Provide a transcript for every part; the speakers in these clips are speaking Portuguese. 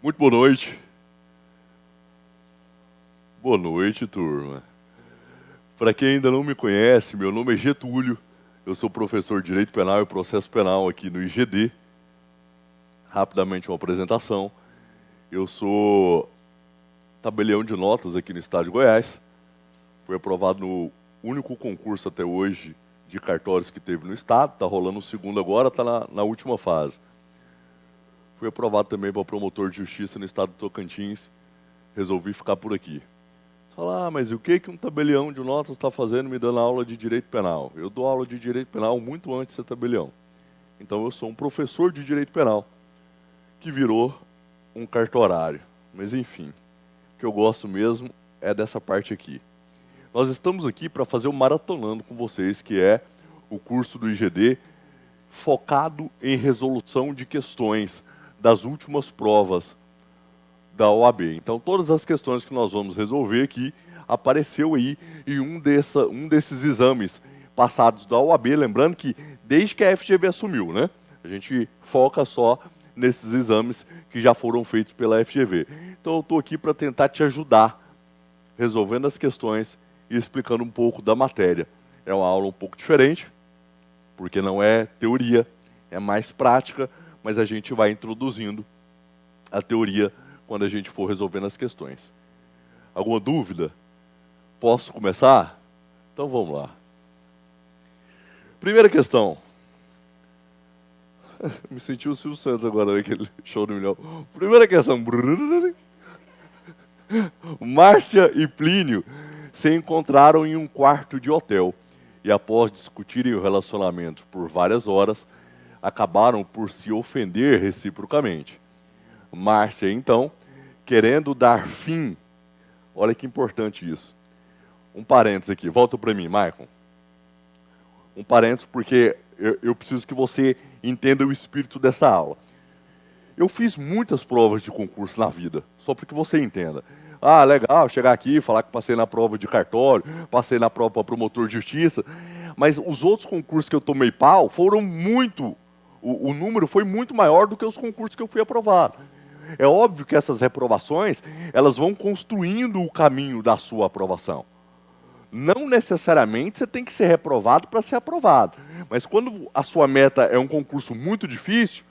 Muito boa noite. Boa noite, turma. Para quem ainda não me conhece, meu nome é Getúlio. Eu sou professor de Direito Penal e Processo Penal aqui no IGD. Rapidamente uma apresentação. Eu sou tabelião de notas aqui no estado de Goiás. Fui aprovado no único concurso até hoje de cartórios que teve no estado. Está rolando o segundo agora, está na última fase. Fui aprovado também para promotor de justiça no estado de Tocantins. Resolvi ficar por aqui. Falar, mas o que um tabelião de notas está fazendo me dando aula de direito penal? Eu dou aula de direito penal muito antes de ser tabelião. Então eu sou um professor de direito penal que virou um cartorário. Mas enfim, o que eu gosto mesmo é dessa parte aqui. Nós estamos aqui para fazer o Maratonando com vocês, que é o curso do IGD focado em resolução de questões das últimas provas da OAB. Então, todas as questões que nós vamos resolver aqui apareceu aí em um desses exames passados da OAB, lembrando que desde que a FGV assumiu, né? A gente foca só nesses exames que já foram feitos pela FGV. Então, eu estou aqui para tentar te ajudar, resolvendo as questões e explicando um pouco da matéria. É uma aula um pouco diferente, porque não é teoria, é mais prática, mas a gente vai introduzindo a teoria quando a gente for resolvendo as questões. Alguma dúvida? Posso começar? Então vamos lá. Primeira questão. Me senti o Silvio Santos agora, naquele show do milhão. Primeira questão. Márcia e Plínio se encontraram em um quarto de hotel e, após discutirem o relacionamento por várias horas, acabaram por se ofender reciprocamente. Márcia, então, querendo dar fim, olha que importante isso. Um parênteses aqui, volta para mim, Maicon. Um parênteses porque eu preciso que você entenda o espírito dessa aula. Eu fiz muitas provas de concurso na vida, só para que você entenda. Ah, legal, chegar aqui, falar que passei na prova de cartório, passei na prova para promotor de justiça, mas os outros concursos que eu tomei pau foram muito, o número foi muito maior do que os concursos que eu fui aprovado. É óbvio que essas reprovações, elas vão construindo o caminho da sua aprovação. Não necessariamente você tem que ser reprovado para ser aprovado. Mas quando a sua meta é um concurso muito difícil,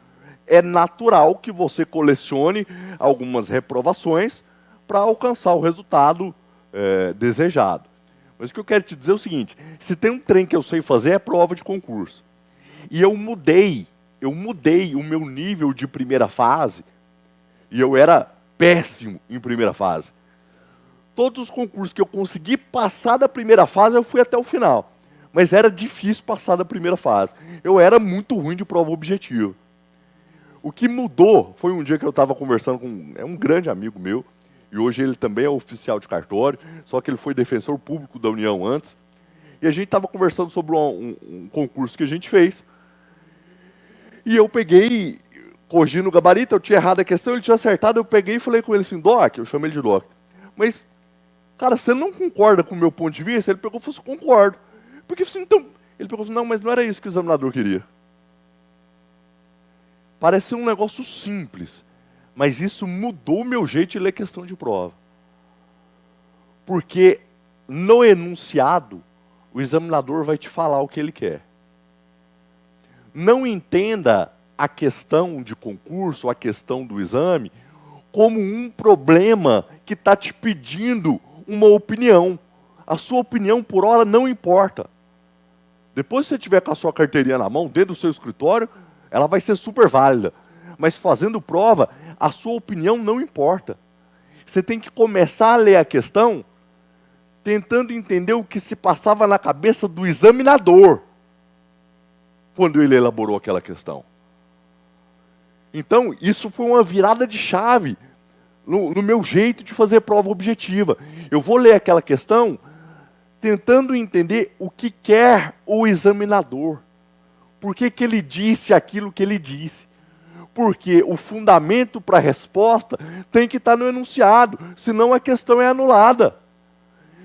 é natural que você colecione algumas reprovações para alcançar o resultado desejado. Mas o que eu quero te dizer é o seguinte, se tem um trem que eu sei fazer é prova de concurso. E eu mudei o meu nível de primeira fase. E eu era péssimo em primeira fase. Todos os concursos que eu consegui passar da primeira fase, eu fui até o final. Mas era difícil passar da primeira fase. Eu era muito ruim de prova objetiva. O que mudou foi um dia que eu estava conversando com um grande amigo meu, e hoje ele também é oficial de cartório, só que ele foi defensor público da União antes. E a gente estava conversando sobre um concurso que a gente fez. E eu peguei, corrigindo o gabarito, eu tinha errado a questão, ele tinha acertado, eu peguei e falei com ele assim, Doc, eu chamei ele de Doc, mas, cara, você não concorda com o meu ponto de vista? Ele pegou e falou assim, concordo. Porque assim, então, ele pegou e falou assim, não, mas não era isso que o examinador queria. Parece ser um negócio simples, mas isso mudou o meu jeito de ler questão de prova. Porque no enunciado, o examinador vai te falar o que ele quer. Não entenda a questão de concurso, a questão do exame, como um problema que está te pedindo uma opinião. A sua opinião, por hora, não importa. Depois que você tiver com a sua carteirinha na mão, dentro do seu escritório, ela vai ser super válida. Mas fazendo prova, a sua opinião não importa. Você tem que começar a ler a questão tentando entender o que se passava na cabeça do examinador quando ele elaborou aquela questão. Então, isso foi uma virada de chave no meu jeito de fazer prova objetiva. Eu vou ler aquela questão tentando entender o que quer o examinador. Por que ele disse aquilo que ele disse? Porque o fundamento para a resposta tem que estar no enunciado, senão a questão é anulada.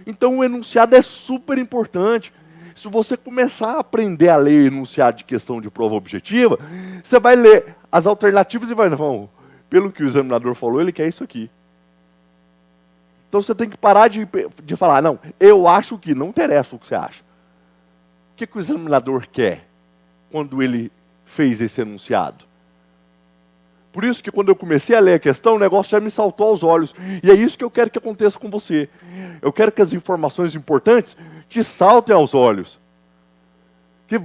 Então o enunciado é super importante. Se você começar a aprender a ler enunciado de questão de prova objetiva, você vai ler as alternativas e vai, não, pelo que o examinador falou, ele quer isso aqui. Então você tem que parar de falar, não, eu acho que, não interessa o que você acha. O que o examinador quer quando ele fez esse enunciado? Por isso que quando eu comecei a ler a questão, o negócio já me saltou aos olhos. E é isso que eu quero que aconteça com você. Eu quero que as informações importantes te saltem aos olhos.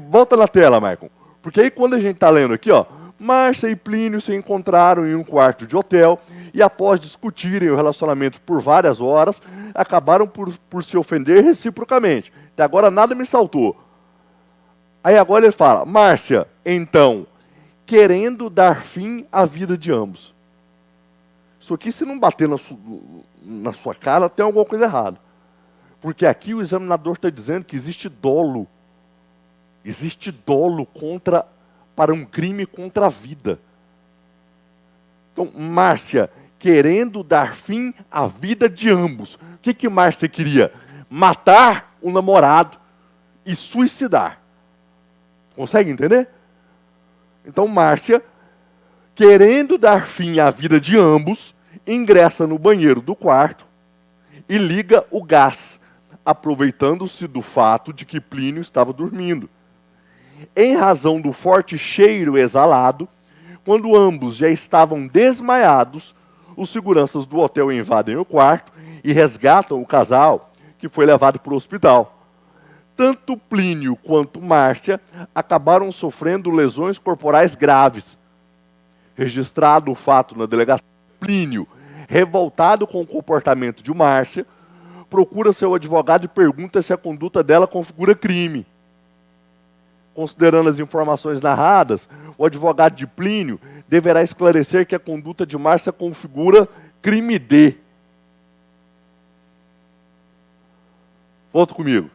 Volta na tela, Maicon. Porque aí quando a gente está lendo aqui, ó, Márcia e Plínio se encontraram em um quarto de hotel e após discutirem o relacionamento por várias horas, acabaram por se ofender reciprocamente. Até agora nada me saltou. Aí agora ele fala, Márcia, então, querendo dar fim à vida de ambos. Isso aqui, se não bater na sua cara, tem alguma coisa errada. Porque aqui o examinador está dizendo que existe dolo. Existe dolo para um crime contra a vida. Então, Márcia, querendo dar fim à vida de ambos. O que Márcia queria? Matar o namorado e suicidar. Consegue entender? Então, Márcia, querendo dar fim à vida de ambos, ingressa no banheiro do quarto e liga o gás, aproveitando-se do fato de que Plínio estava dormindo. Em razão do forte cheiro exalado, quando ambos já estavam desmaiados, os seguranças do hotel invadem o quarto e resgatam o casal, que foi levado para o hospital. Tanto Plínio quanto Márcia acabaram sofrendo lesões corporais graves. Registrado o fato na delegacia, Plínio, revoltado com o comportamento de Márcia, procura seu advogado e pergunta se a conduta dela configura crime. Considerando as informações narradas, o advogado de Plínio deverá esclarecer que a conduta de Márcia configura crime D. Volta comigo.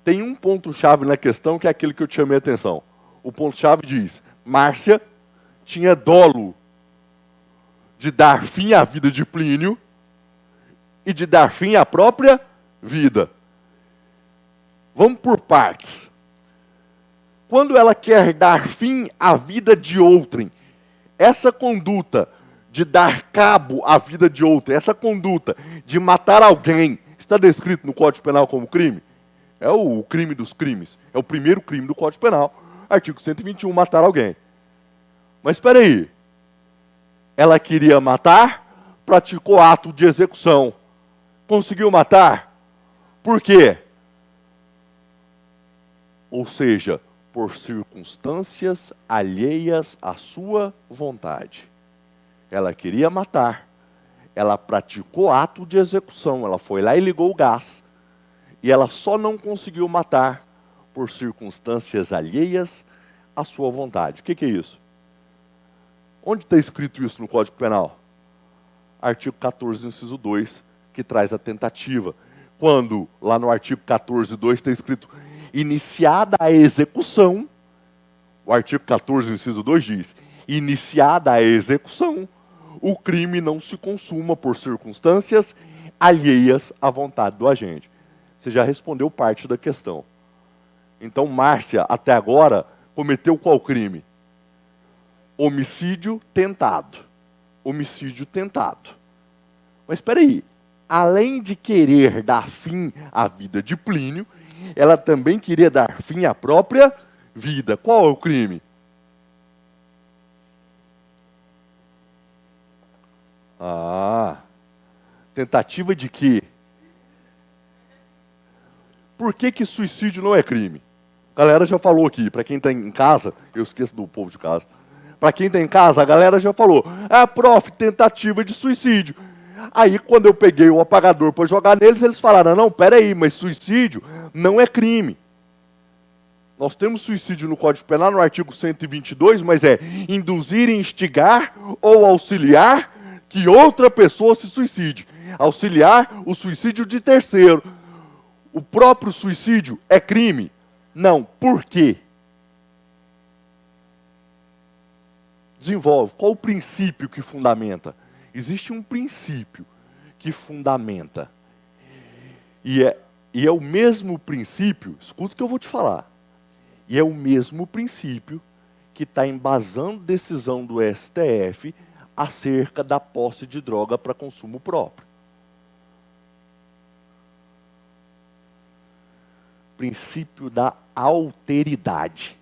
Tem um ponto-chave na questão que é aquele que eu te chamei a atenção. O ponto-chave diz, Márcia tinha dolo de dar fim à vida de Plínio e de dar fim à própria vida. Vamos por partes. Quando ela quer dar fim à vida de outrem, essa conduta de dar cabo à vida de outrem, essa conduta de matar alguém, está descrito no Código Penal como crime? É o crime dos crimes. É o primeiro crime do Código Penal. Artigo 121, matar alguém. Mas espera aí. Ela queria matar, praticou ato de execução. Conseguiu matar? Por quê? Ou seja, por circunstâncias alheias à sua vontade. Ela queria matar, ela praticou ato de execução, ela foi lá e ligou o gás. E ela só não conseguiu matar por circunstâncias alheias à sua vontade. O que é isso? Onde está escrito isso no Código Penal? Artigo 14, inciso 2, que traz a tentativa. Quando, lá no artigo 14, 2, está escrito iniciada a execução, o artigo 14, inciso 2 diz, iniciada a execução, o crime não se consuma por circunstâncias alheias à vontade do agente. Você já respondeu parte da questão. Então, Márcia, até agora, cometeu qual crime? Homicídio tentado. Homicídio tentado. Mas espera aí, além de querer dar fim à vida de Plínio, ela também queria dar fim à própria vida. Qual é o crime? Tentativa de quê? Por que suicídio não é crime? A galera já falou aqui, para quem está em casa, eu esqueço do povo de casa. Para quem está em casa, a galera já falou, prof, tentativa de suicídio. Aí, quando eu peguei o apagador para jogar neles, eles falaram, não, peraí, mas suicídio não é crime. Nós temos suicídio no Código Penal, no artigo 122, mas é induzir, instigar ou auxiliar que outra pessoa se suicide. Auxiliar o suicídio de terceiro. O próprio suicídio é crime? Não. Por quê? Desenvolve. Qual o princípio que fundamenta? Existe um princípio que fundamenta. E é o mesmo princípio, escuta o que eu vou te falar. E é o mesmo princípio que está embasando decisão do STF acerca da posse de droga para consumo próprio. Princípio da alteridade.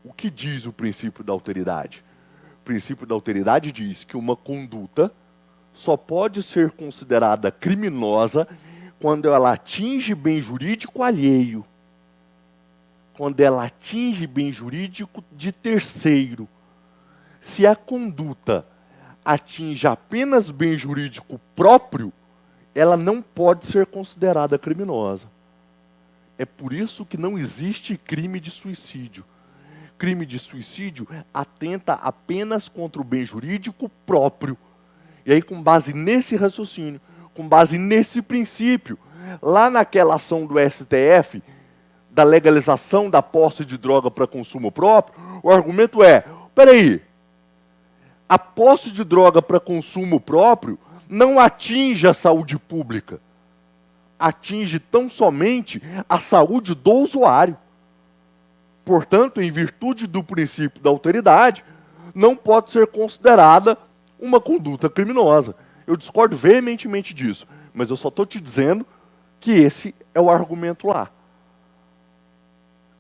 O que diz o princípio da alteridade? O princípio da alteridade diz que uma conduta só pode ser considerada criminosa quando ela atinge bem jurídico alheio, quando ela atinge bem jurídico de terceiro. Se a conduta atinge apenas bem jurídico próprio, ela não pode ser considerada criminosa. É por isso que não existe crime de suicídio. Crime de suicídio atenta apenas contra o bem jurídico próprio. E aí, com base nesse raciocínio, com base nesse princípio, lá naquela ação do STF, da legalização da posse de droga para consumo próprio, o argumento é, peraí, a posse de droga para consumo próprio não atinge a saúde pública, atinge tão somente a saúde do usuário. Portanto, em virtude do princípio da alteridade, não pode ser considerada uma conduta criminosa. Eu discordo veementemente disso, mas eu só estou te dizendo que esse é o argumento lá.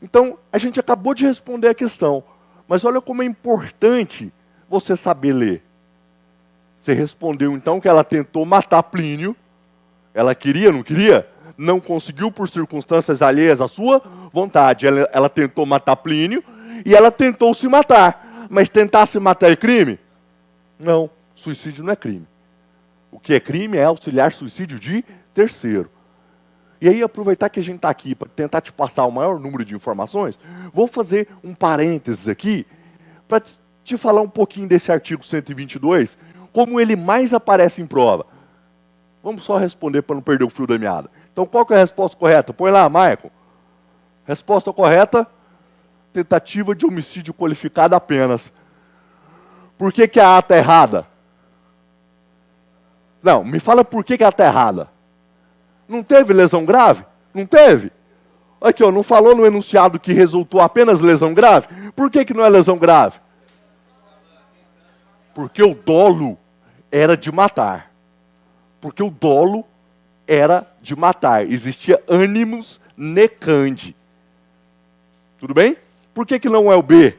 Então, a gente acabou de responder a questão, mas olha como é importante você saber ler. Você respondeu então que ela tentou matar Plínio, ela queria, não queria? Não conseguiu por circunstâncias alheias à sua vontade. Ela tentou matar Plínio e ela tentou se matar. Mas tentar se matar é crime? Não, suicídio não é crime. O que é crime é auxiliar suicídio de terceiro. E aí, aproveitar que a gente está aqui para tentar te passar o maior número de informações, vou fazer um parênteses aqui para te falar um pouquinho desse artigo 122, como ele mais aparece em prova. Vamos só responder para não perder o fio da meada. Então, qual que é a resposta correta? Põe lá, Michael. Resposta correta, tentativa de homicídio qualificado apenas. Por que que a A está errada? Não, me fala por que que a A está errada. Não teve lesão grave? Não teve? Aqui, ó, não falou no enunciado que resultou apenas lesão grave? Por que que não é lesão grave? Porque o dolo era de matar. Porque o dolo era de matar. Existia animus necandi. Tudo bem? Por que que não é o B?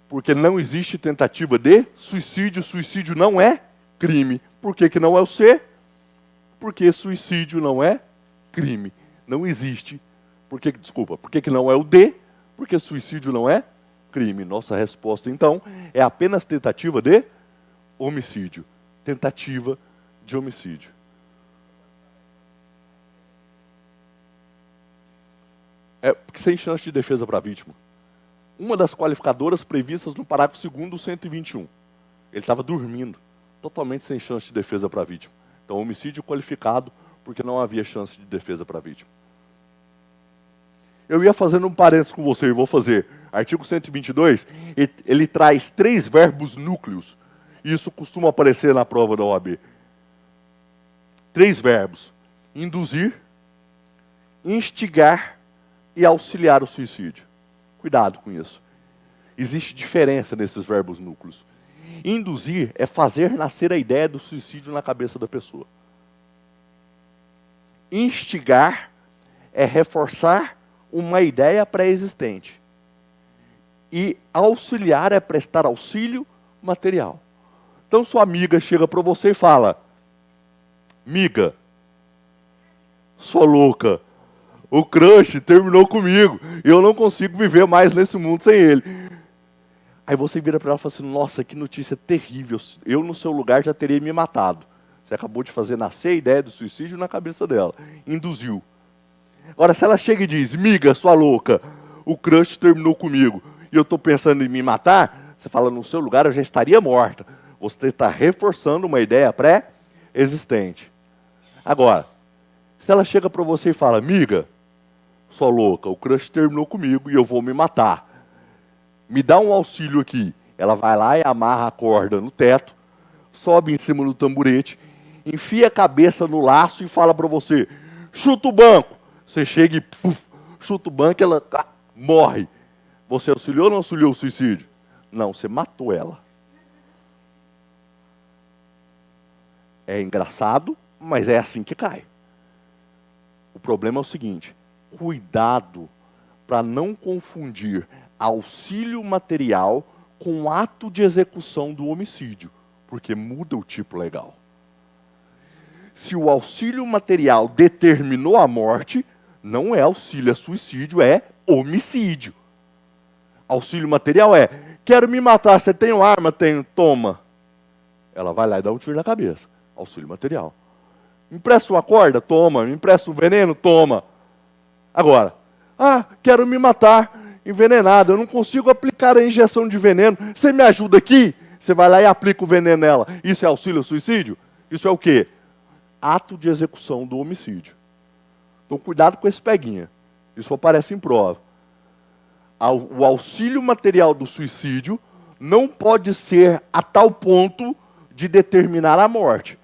Porque não existe tentativa de suicídio. Suicídio não é crime. Por que que não é o C? Porque suicídio não é crime. Não existe. Por que que não é o D? Porque suicídio não é crime. Nossa resposta, então, é apenas tentativa de homicídio. Tentativa de homicídio. É sem chance de defesa para a vítima. Uma das qualificadoras previstas no parágrafo 2º do 121. Ele estava dormindo, totalmente sem chance de defesa para a vítima. Então, homicídio qualificado, porque não havia chance de defesa para a vítima. Eu ia fazendo um parênteses com você, e vou fazer. Artigo 122, ele traz 3 verbos núcleos. Isso costuma aparecer na prova da OAB. 3 verbos. Induzir, instigar e auxiliar o suicídio. Cuidado com isso. Existe diferença nesses verbos núcleos. Induzir é fazer nascer a ideia do suicídio na cabeça da pessoa. Instigar é reforçar uma ideia pré-existente. E auxiliar é prestar auxílio material. Então sua amiga chega para você e fala: miga, sua louca, o crush terminou comigo, eu não consigo viver mais nesse mundo sem ele. Aí você vira para ela e fala assim: nossa, que notícia terrível, eu no seu lugar já teria me matado. Você acabou de fazer nascer a ideia do suicídio na cabeça dela, induziu. Agora, se ela chega e diz: miga, sua louca, o crush terminou comigo e eu estou pensando em me matar, você fala: no seu lugar eu já estaria morta. Você está reforçando uma ideia pré-existente. Agora, se ela chega para você e fala: miga, sua louca, o crush terminou comigo e eu vou me matar. Me dá um auxílio aqui. Ela vai lá e amarra a corda no teto, sobe em cima do tamborete, enfia a cabeça no laço e fala para você: chuta o banco. Você chega e chuta o banco, ela morre. Você auxiliou ou não auxiliou o suicídio? Não, você matou ela. É engraçado, mas é assim que cai. O problema é o seguinte: cuidado para não confundir auxílio material com ato de execução do homicídio, porque muda o tipo legal. Se o auxílio material determinou a morte, não é auxílio a suicídio, é homicídio. Auxílio material é: quero me matar, você tem uma arma? Tenho, toma. Ela vai lá e dá um tiro na cabeça. Auxílio material. Me empresta uma corda? Toma. Me empresta um veneno? Toma. Agora, quero me matar envenenado, eu não consigo aplicar a injeção de veneno. Você me ajuda aqui? Você vai lá e aplica o veneno nela. Isso é auxílio ao suicídio? Isso é o quê? Ato de execução do homicídio. Então, cuidado com esse peguinha. Isso aparece em prova. O auxílio material do suicídio não pode ser a tal ponto de determinar a morte.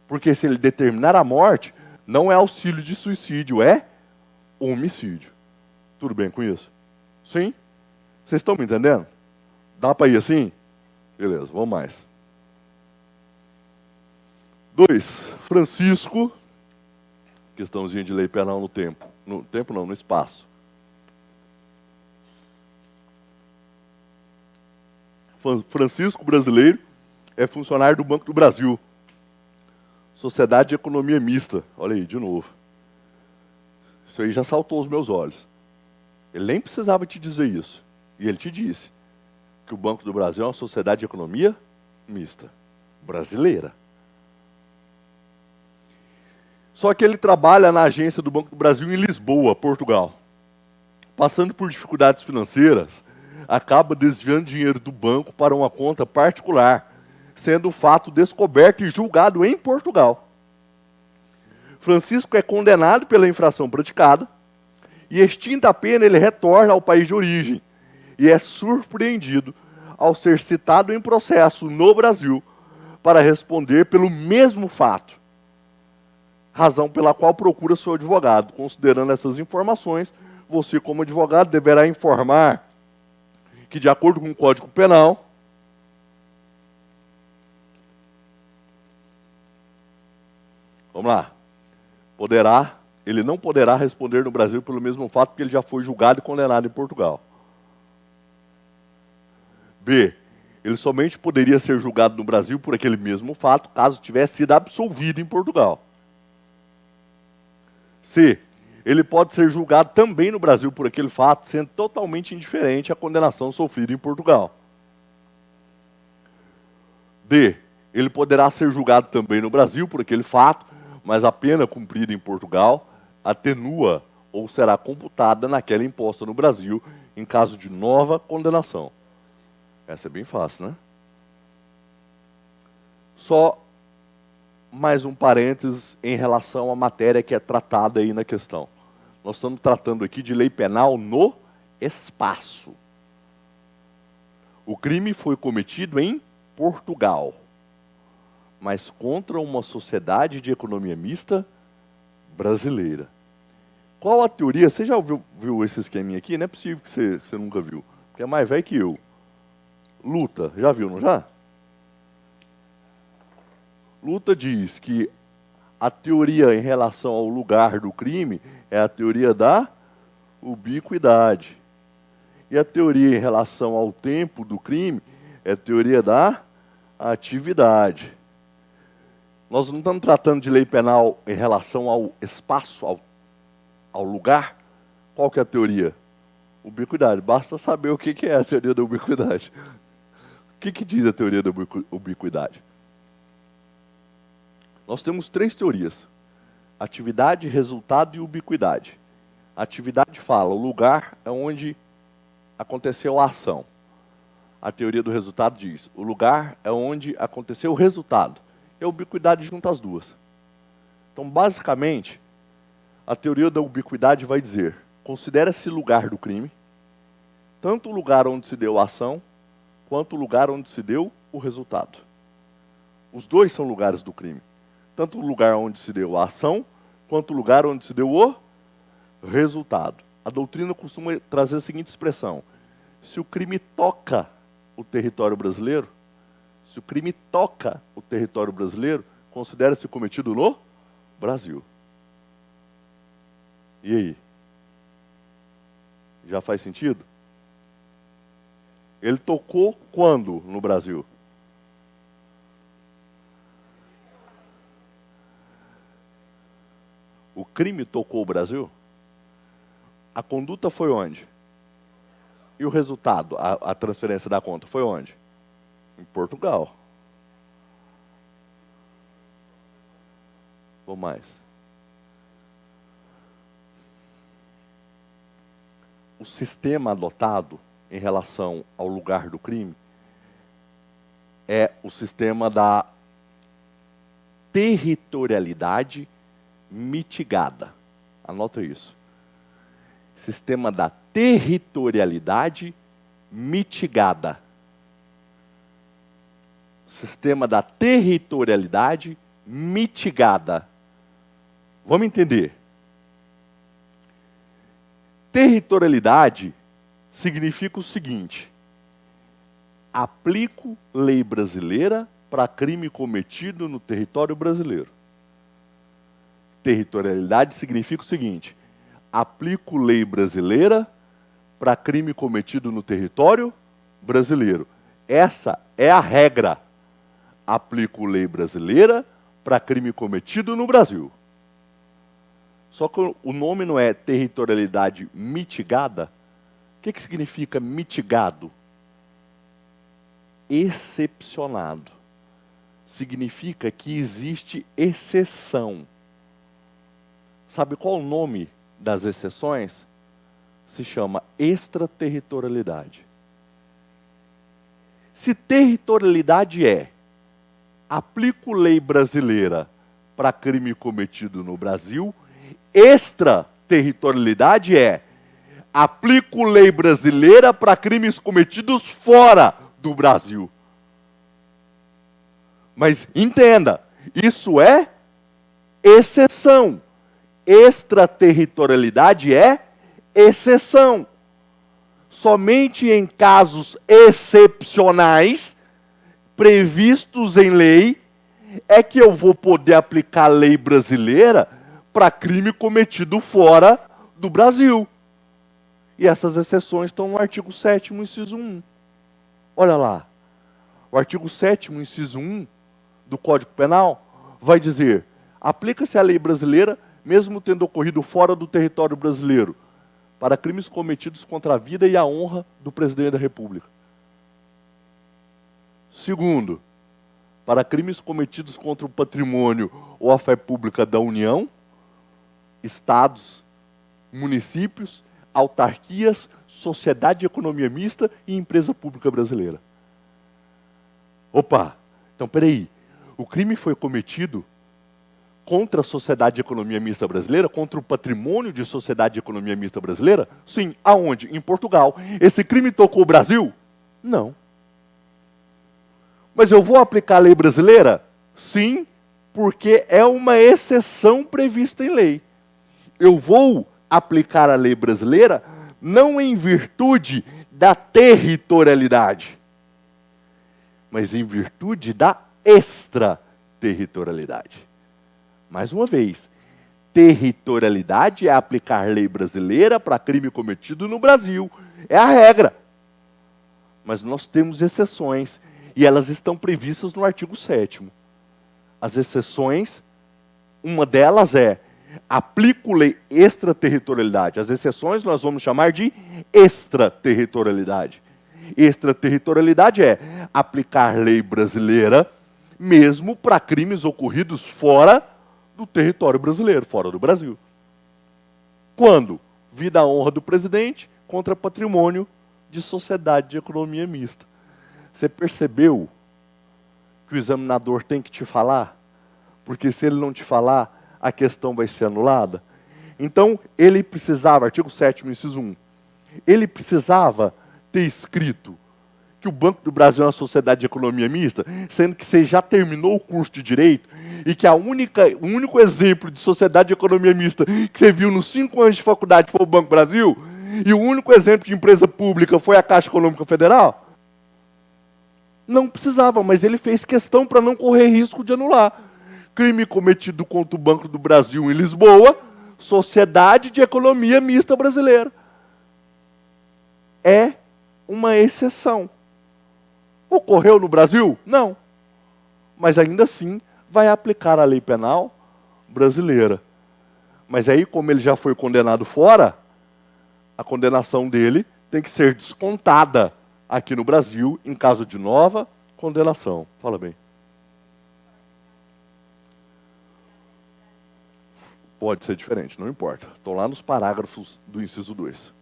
Porque se ele determinar a morte, não é auxílio de suicídio, é homicídio. Tudo bem com isso? Sim? Vocês estão me entendendo? Dá para ir assim? Beleza, vamos mais. 2. Francisco, questãozinha de lei penal no tempo. No tempo não, no espaço. Francisco brasileiro é funcionário do Banco do Brasil. Sociedade de Economia Mista. Olha aí, de novo. Isso aí já saltou os meus olhos. Ele nem precisava te dizer isso. E ele te disse que o Banco do Brasil é uma sociedade de economia mista. Brasileira. Só que ele trabalha na agência do Banco do Brasil em Lisboa, Portugal. Passando por dificuldades financeiras, acaba desviando dinheiro do banco para uma conta particular, sendo o fato descoberto e julgado em Portugal. Francisco é condenado pela infração praticada e, extinta a pena, ele retorna ao país de origem e é surpreendido ao ser citado em processo no Brasil para responder pelo mesmo fato, razão pela qual procura seu advogado. Considerando essas informações, você, como advogado, deverá informar que, de acordo com o Código Penal, vamos lá, ele não poderá responder no Brasil pelo mesmo fato, porque ele já foi julgado e condenado em Portugal. B, ele somente poderia ser julgado no Brasil por aquele mesmo fato, caso tivesse sido absolvido em Portugal. C, ele pode ser julgado também no Brasil por aquele fato, sendo totalmente indiferente à condenação sofrida em Portugal. D, ele poderá ser julgado também no Brasil por aquele fato, mas a pena cumprida em Portugal atenua ou será computada naquela imposta no Brasil em caso de nova condenação. Essa é bem fácil, né? Só mais um parênteses em relação à matéria que é tratada aí na questão. Nós estamos tratando aqui de lei penal no espaço. O crime foi cometido em Portugal, mas contra uma sociedade de economia mista brasileira. Qual a teoria? Você já viu esse esqueminha aqui? Não é possível que você nunca viu, porque é mais velho que eu. Luta, já viu, não já? Luta diz que a teoria em relação ao lugar do crime é a teoria da ubiquidade. E a teoria em relação ao tempo do crime é a teoria da atividade. Nós não estamos tratando de lei penal em relação ao espaço, ao lugar. Qual que é a teoria? Ubiquidade. Basta saber o que é a teoria da ubiquidade. O que diz a teoria da ubiquidade? Nós temos 3 teorias: atividade, resultado e ubiquidade. A atividade fala, o lugar é onde aconteceu a ação. A teoria do resultado diz, o lugar é onde aconteceu o resultado. E a ubiquidade junta as duas. Então, basicamente, a teoria da ubiquidade vai dizer, considera-se lugar do crime, tanto o lugar onde se deu a ação, quanto o lugar onde se deu o resultado. Os dois são lugares do crime. Tanto o lugar onde se deu a ação, quanto o lugar onde se deu o resultado. A doutrina costuma trazer a seguinte expressão: se o crime toca o território brasileiro, se o crime toca o território brasileiro, considera-se cometido no Brasil. E aí? Já faz sentido? Ele tocou quando no Brasil? O crime tocou o Brasil? A conduta foi onde? E o resultado, a transferência da conta, foi onde? Em Portugal. Ou mais? O sistema adotado em relação ao lugar do crime é o sistema da territorialidade mitigada. Anota isso. Sistema da territorialidade mitigada. Sistema da territorialidade mitigada. Vamos entender. Territorialidade significa o seguinte: aplico lei brasileira para crime cometido no território brasileiro. Territorialidade significa o seguinte: aplico lei brasileira para crime cometido no território brasileiro. Essa é a regra. Aplico lei brasileira para crime cometido no Brasil. Só que o nome não é territorialidade mitigada. O que significa mitigado? Excepcionado. Significa que existe exceção. Sabe qual o nome das exceções? Se chama extraterritorialidade. Se territorialidade é aplico lei brasileira para crime cometido no Brasil, extraterritorialidade é aplico lei brasileira para crimes cometidos fora do Brasil. Mas entenda, isso é exceção. Extraterritorialidade é exceção. Somente em casos excepcionais, previstos em lei, é que eu vou poder aplicar a lei brasileira para crime cometido fora do Brasil. E essas exceções estão no artigo 7º, inciso 1. Olha lá. O artigo 7º, inciso 1 do Código Penal vai dizer: aplica-se a lei brasileira, mesmo tendo ocorrido fora do território brasileiro, para crimes cometidos contra a vida e a honra do presidente da República. Segundo, para crimes cometidos contra o patrimônio ou a fé pública da União, estados, municípios, autarquias, sociedade de economia mista e empresa pública brasileira. Opa, então peraí, o crime foi cometido contra a sociedade de economia mista brasileira, contra o patrimônio de sociedade de economia mista brasileira? Sim, aonde? Em Portugal. Esse crime tocou o Brasil? Não. Mas eu vou aplicar a lei brasileira? Sim, porque é uma exceção prevista em lei. Eu vou aplicar a lei brasileira não em virtude da territorialidade, mas em virtude da extraterritorialidade. Mais uma vez, territorialidade é aplicar lei brasileira para crime cometido no Brasil. É a regra. Mas nós temos exceções, e elas estão previstas no artigo 7º. As exceções, uma delas é aplico lei extraterritorialidade. As exceções nós vamos chamar de extraterritorialidade. Extraterritorialidade é aplicar lei brasileira mesmo para crimes ocorridos fora do território brasileiro, fora do Brasil. Quando? Vida à honra do presidente contra patrimônio de sociedade de economia mista. Você percebeu que o examinador tem que te falar? Porque se ele não te falar, a questão vai ser anulada. Então, ele precisava, artigo 7º, inciso 1, ele precisava ter escrito que o Banco do Brasil é uma sociedade de economia mista, sendo que você já terminou o curso de Direito e que o único exemplo de sociedade de economia mista que você viu nos 5 anos de faculdade foi o Banco do Brasil, e o único exemplo de empresa pública foi a Caixa Econômica Federal? Não precisava, mas ele fez questão para não correr risco de anular. Crime cometido contra o Banco do Brasil em Lisboa, Sociedade de Economia Mista Brasileira. É uma exceção. Ocorreu no Brasil? Não. Mas ainda assim vai aplicar a lei penal brasileira. Mas aí, como ele já foi condenado fora, a condenação dele tem que ser descontada aqui no Brasil em caso de nova condenação. Fala bem. Pode ser diferente, não importa. Estão lá nos parágrafos do inciso 2.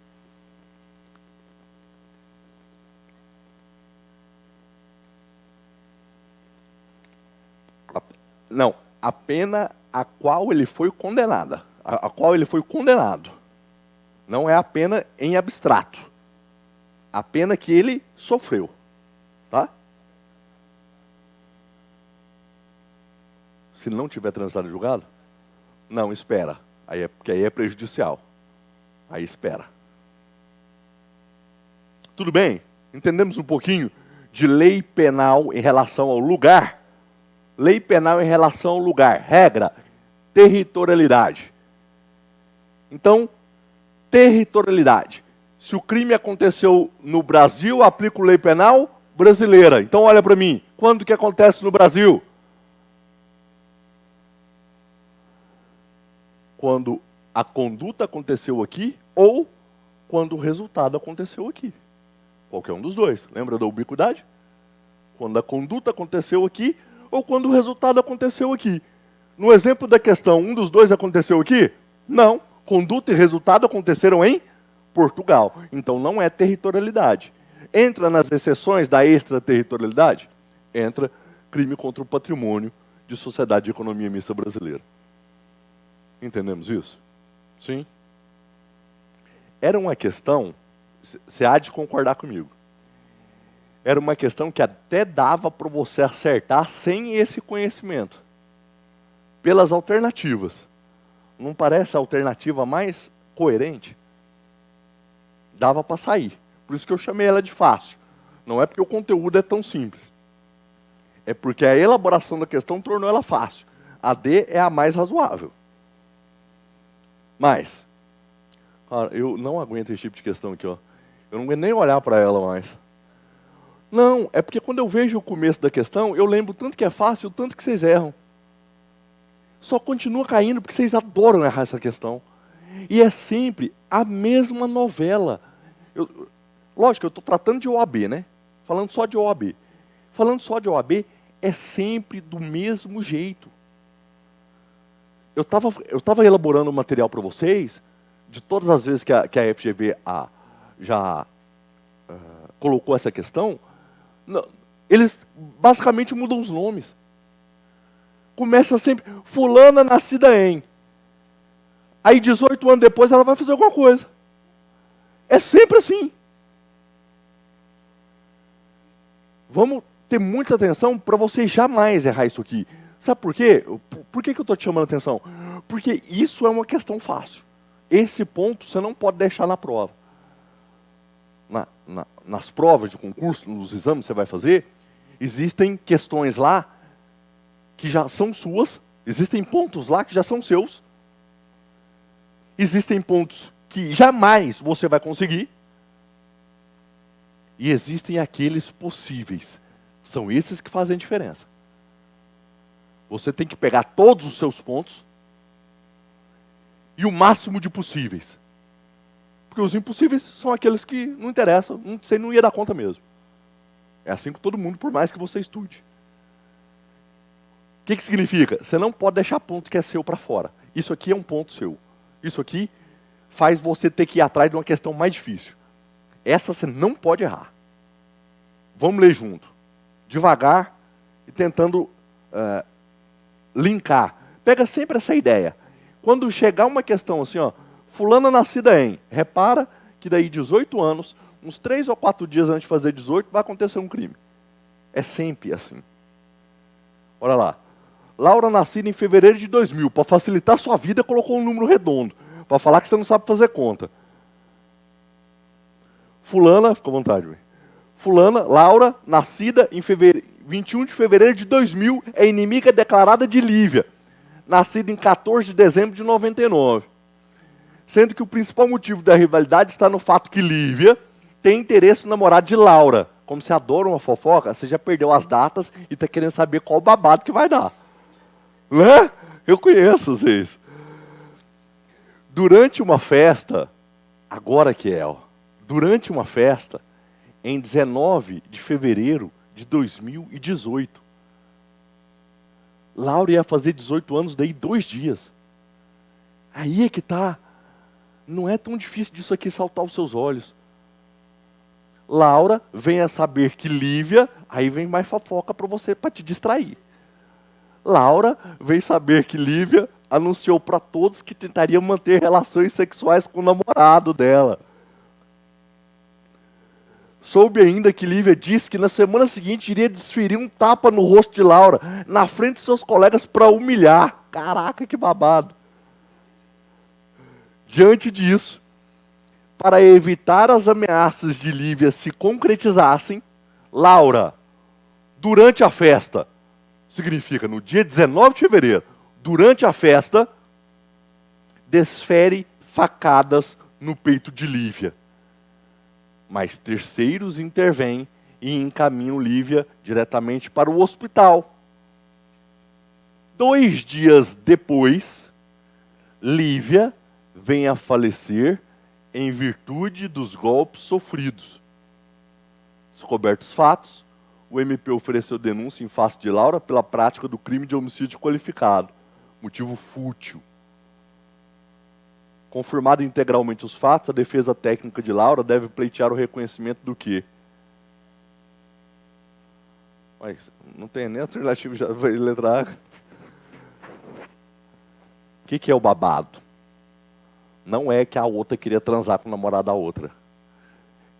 Não, a pena a qual ele foi condenada, a qual ele foi condenado. Não é a pena em abstrato. A pena que ele sofreu. Tá? Se não tiver transitado em julgado, não, espera. Porque aí é prejudicial. Aí espera. Tudo bem? Entendemos um pouquinho de lei penal em relação ao lugar? Lei penal em relação ao lugar. Regra, territorialidade. Então, territorialidade. Se o crime aconteceu no Brasil, aplico lei penal brasileira. Então, olha para mim. Quando que acontece no Brasil? Quando a conduta aconteceu aqui ou quando o resultado aconteceu aqui. Qualquer um dos dois. Lembra da ubiquidade? Quando a conduta aconteceu aqui ou quando o resultado aconteceu aqui. No exemplo da questão, um dos dois aconteceu aqui? Não. Conduta e resultado aconteceram em Portugal. Então não é territorialidade. Entra nas exceções da extraterritorialidade? Entra crime contra o patrimônio de sociedade de economia mista brasileira. Entendemos isso? Sim? Era uma questão, você há de concordar comigo, era uma questão que até dava para você acertar sem esse conhecimento. Pelas alternativas. Não parece a alternativa mais coerente? Dava para sair. Por isso que eu chamei ela de fácil. Não é porque o conteúdo é tão simples. É porque a elaboração da questão tornou ela fácil. A D é a mais razoável. Mas, cara, eu não aguento esse tipo de questão aqui, ó. Eu não aguento nem olhar para ela mais. Não, é porque quando eu vejo o começo da questão, eu lembro tanto que é fácil, tanto que vocês erram. Só continua caindo porque vocês adoram errar essa questão. E é sempre a mesma novela. Lógico, eu estou tratando de OAB, né? Falando só de OAB. Falando só de OAB, é sempre do mesmo jeito. Eu estava elaborando um material para vocês, de todas as vezes que a FGV já colocou essa questão, eles basicamente mudam os nomes. Começa sempre, fulana nascida em. Aí 18 anos depois ela vai fazer alguma coisa. É sempre assim. Vamos ter muita atenção para você jamais errar isso aqui. Sabe por quê? Por que eu estou te chamando a atenção? Porque isso é uma questão fácil. Esse ponto você não pode deixar na prova. Nas provas de concurso, nos exames que você vai fazer, existem questões lá que já são suas, existem pontos lá que já são seus, existem pontos que jamais você vai conseguir, e existem aqueles possíveis. São esses que fazem diferença. Você tem que pegar todos os seus pontos e o máximo de possíveis. Porque os impossíveis são aqueles que não interessam, você não ia dar conta mesmo. É assim com todo mundo, por mais que você estude. O que significa? Você não pode deixar ponto que é seu para fora. Isso aqui é um ponto seu. Isso aqui faz você ter que ir atrás de uma questão mais difícil. Essa você não pode errar. Vamos ler junto. Devagar e tentando linkar. Pega sempre essa ideia. Quando chegar uma questão assim, ó, fulana nascida em, repara que daí 18 anos, uns 3 ou 4 dias antes de fazer 18, vai acontecer um crime. É sempre assim. Olha lá. Laura, nascida em fevereiro de 2000. Para facilitar a sua vida, colocou um número redondo. Para falar que você não sabe fazer conta. Fulana, fica à vontade, véio. Fulana, Laura, nascida em 21 de fevereiro de 2000, é inimiga declarada de Lívia. Nascida em 14 de dezembro de 99. Sendo que o principal motivo da rivalidade está no fato que Lívia tem interesse no namorado de Laura. Como você adora uma fofoca, você já perdeu as datas e está querendo saber qual o babado que vai dar. Né? Eu conheço vocês. Durante uma festa, agora que é, ó, durante uma festa, em 19 de fevereiro de 2018, Laura ia fazer 18 anos daí 2 dias. Aí é que tá. Não é tão difícil disso aqui saltar aos seus olhos. Laura vem a saber que Lívia, aí vem mais fofoca para você, para te distrair. Laura vem saber que Lívia anunciou para todos que tentaria manter relações sexuais com o namorado dela. Soube ainda que Lívia disse que na semana seguinte iria desferir um tapa no rosto de Laura, na frente de seus colegas para humilhar. Caraca, que babado. Diante disso, para evitar as ameaças de Lívia se concretizassem, Laura, durante a festa, significa no dia 19 de fevereiro, durante a festa, desfere facadas no peito de Lívia. Mas terceiros intervêm e encaminham Lívia diretamente para o hospital. 2 dias depois, Lívia vem a falecer em virtude dos golpes sofridos. Descobertos os fatos, o MP ofereceu denúncia em face de Laura pela prática do crime de homicídio qualificado, motivo fútil. Confirmado integralmente os fatos, a defesa técnica de Laura deve pleitear o reconhecimento do quê? Mas não tem nem alternativo já para letra A. O que é o babado? Não é que a outra queria transar com o namorado da outra.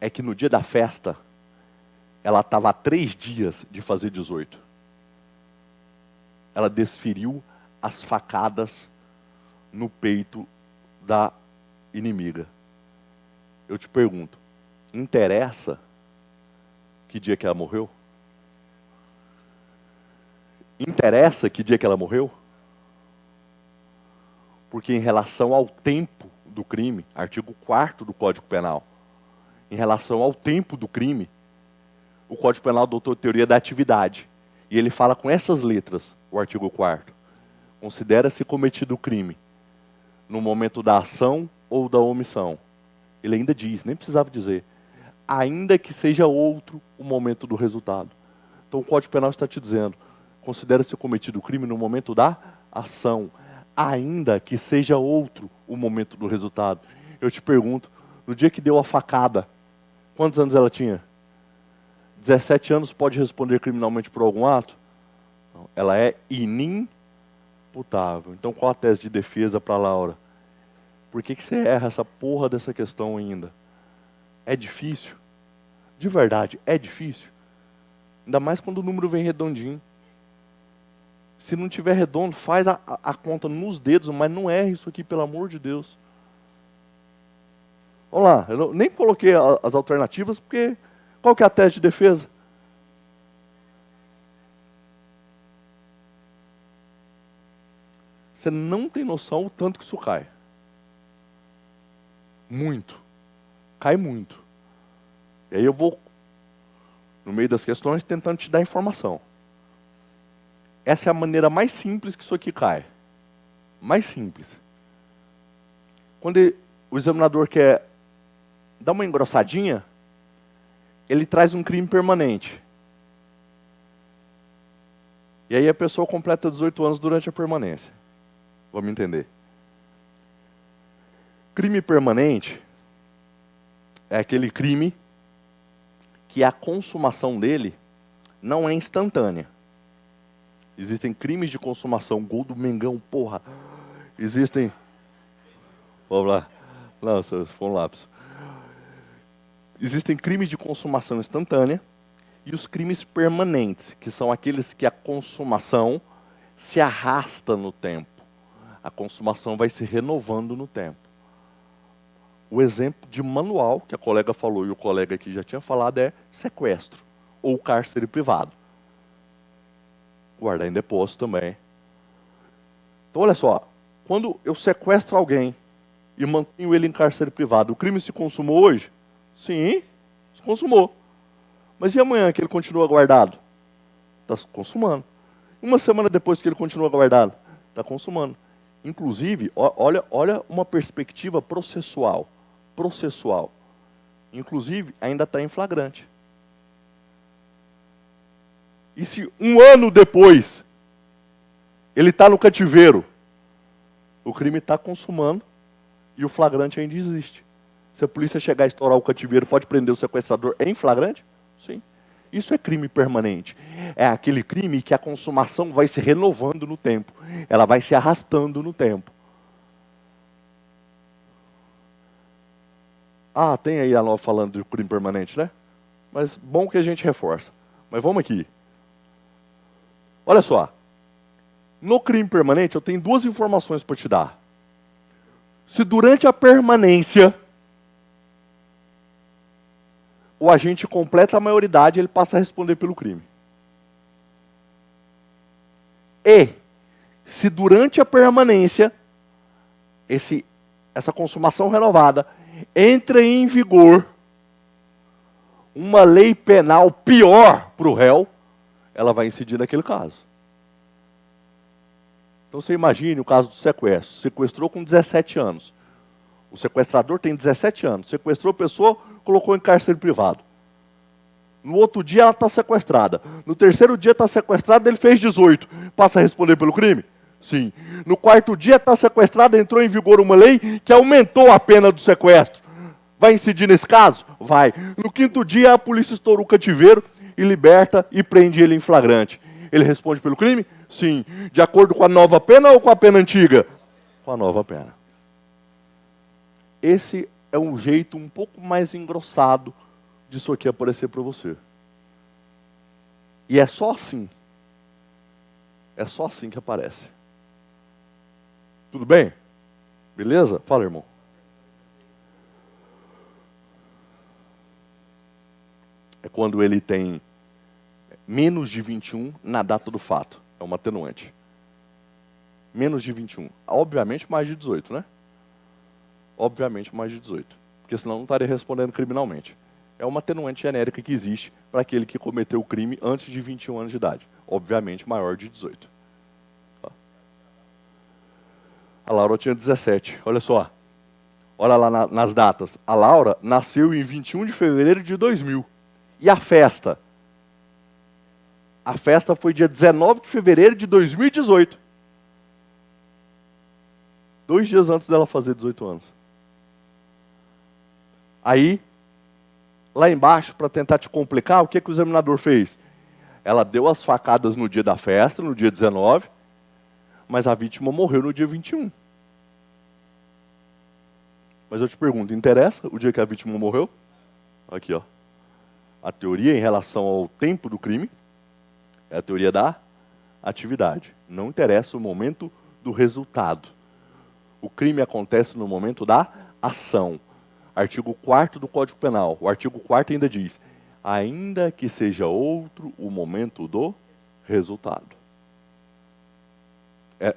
É que no dia da festa, ela estava há 3 dias de fazer 18. Ela desferiu as facadas no peito da inimiga. Eu te pergunto, interessa que dia que ela morreu? Interessa que dia que ela morreu? Porque em relação ao tempo do crime, artigo 4º do Código Penal, em relação ao tempo do crime, o Código Penal adotou a teoria da atividade. E ele fala com essas letras, o artigo 4º. Considera-se cometido o crime no momento da ação ou da omissão. Ele ainda diz, nem precisava dizer, ainda que seja outro o momento do resultado. Então o Código Penal está te dizendo, considera-se cometido o crime no momento da ação, ainda que seja outro o momento do resultado. Eu te pergunto, no dia que deu a facada, quantos anos ela tinha? 17 anos, pode responder criminalmente por algum ato? Não, ela é inimputável. Então qual a tese de defesa para Laura? Por que você erra essa porra dessa questão ainda? É difícil? De verdade, é difícil? Ainda mais quando o número vem redondinho. Se não tiver redondo, faz a conta nos dedos, mas não erre isso aqui, pelo amor de Deus. Vamos lá, eu nem coloquei as alternativas, porque qual que é a tese de defesa? Você não tem noção o tanto que isso cai. Muito. Cai muito. E aí eu vou, no meio das questões, tentando te dar informação. Essa é a maneira mais simples que isso aqui cai. Mais simples. Quando o examinador quer dar uma engrossadinha, ele traz um crime permanente. E aí a pessoa completa 18 anos durante a permanência. Vamos entender. Crime permanente é aquele crime que a consumação dele não é instantânea. Existem crimes de consumação, gol do Mengão, porra. Existem... Vamos lá. Não, foi um lápis. Existem crimes de consumação instantânea e os crimes permanentes, que são aqueles que a consumação se arrasta no tempo. A consumação vai se renovando no tempo. O exemplo de manual, que a colega falou e o colega aqui já tinha falado, é sequestro ou cárcere privado. Guardar em depósito também. Então, olha só, quando eu sequestro alguém e mantenho ele em cárcere privado, o crime se consumou hoje? Sim, se consumou. Mas e amanhã que ele continua guardado? Está se consumando. Uma semana depois que ele continua guardado? Está consumando. Inclusive, olha uma perspectiva processual. Inclusive, ainda está em flagrante. E se um ano depois ele está no cativeiro, o crime está consumando e o flagrante ainda existe. Se a polícia chegar a estourar o cativeiro, pode prender o sequestrador em flagrante? Sim. Isso é crime permanente. É aquele crime que a consumação vai se renovando no tempo. Ela vai se arrastando no tempo. Ah, tem aí a nova falando de crime permanente, né? Mas bom que a gente reforça. Mas vamos aqui. Olha só. No crime permanente, eu tenho duas informações para te dar. Se durante a permanência o agente completa a maioridade, ele passa a responder pelo crime. E, se durante a permanência, essa consumação renovada, entra em vigor uma lei penal pior para o réu, ela vai incidir naquele caso. Então você imagine o caso do sequestro. Sequestrou com 17 anos. O sequestrador tem 17 anos. Sequestrou a pessoa, colocou em cárcere privado. No outro dia ela está sequestrada. No terceiro dia está sequestrada, ele fez 18. Passa a responder pelo crime? Sim. No quarto dia está sequestrada, entrou em vigor uma lei que aumentou a pena do sequestro. Vai incidir nesse caso? Vai. No quinto dia a polícia estourou o cativeiro e liberta e prende ele em flagrante. Ele responde pelo crime? Sim. De acordo com a nova pena ou com a pena antiga? Com a nova pena. Esse é um jeito um pouco mais engrossado disso aqui aparecer para você. E é só assim. É só assim que aparece. Tudo bem? Beleza? Fala, irmão. É quando ele tem menos de 21 na data do fato. É uma atenuante. Menos de 21. Obviamente mais de 18, né? Obviamente mais de 18. Porque senão não estaria respondendo criminalmente. É uma atenuante genérica que existe para aquele que cometeu o crime antes de 21 anos de idade. Obviamente maior de 18. Tá? A Laura tinha 17. Olha só. Olha lá nas datas. A Laura nasceu em 21 de fevereiro de 2000. E a festa? A festa foi dia 19 de fevereiro de 2018. 2 dias antes dela fazer 18 anos. Aí, lá embaixo, para tentar te complicar, o que o examinador fez? Ela deu as facadas no dia da festa, no dia 19, mas a vítima morreu no dia 21. Mas eu te pergunto, interessa o dia que a vítima morreu? Aqui, ó. A teoria em relação ao tempo do crime é a teoria da atividade. Não interessa o momento do resultado. O crime acontece no momento da ação. Artigo 4º do Código Penal. O artigo 4º ainda diz, ainda que seja outro o momento do resultado.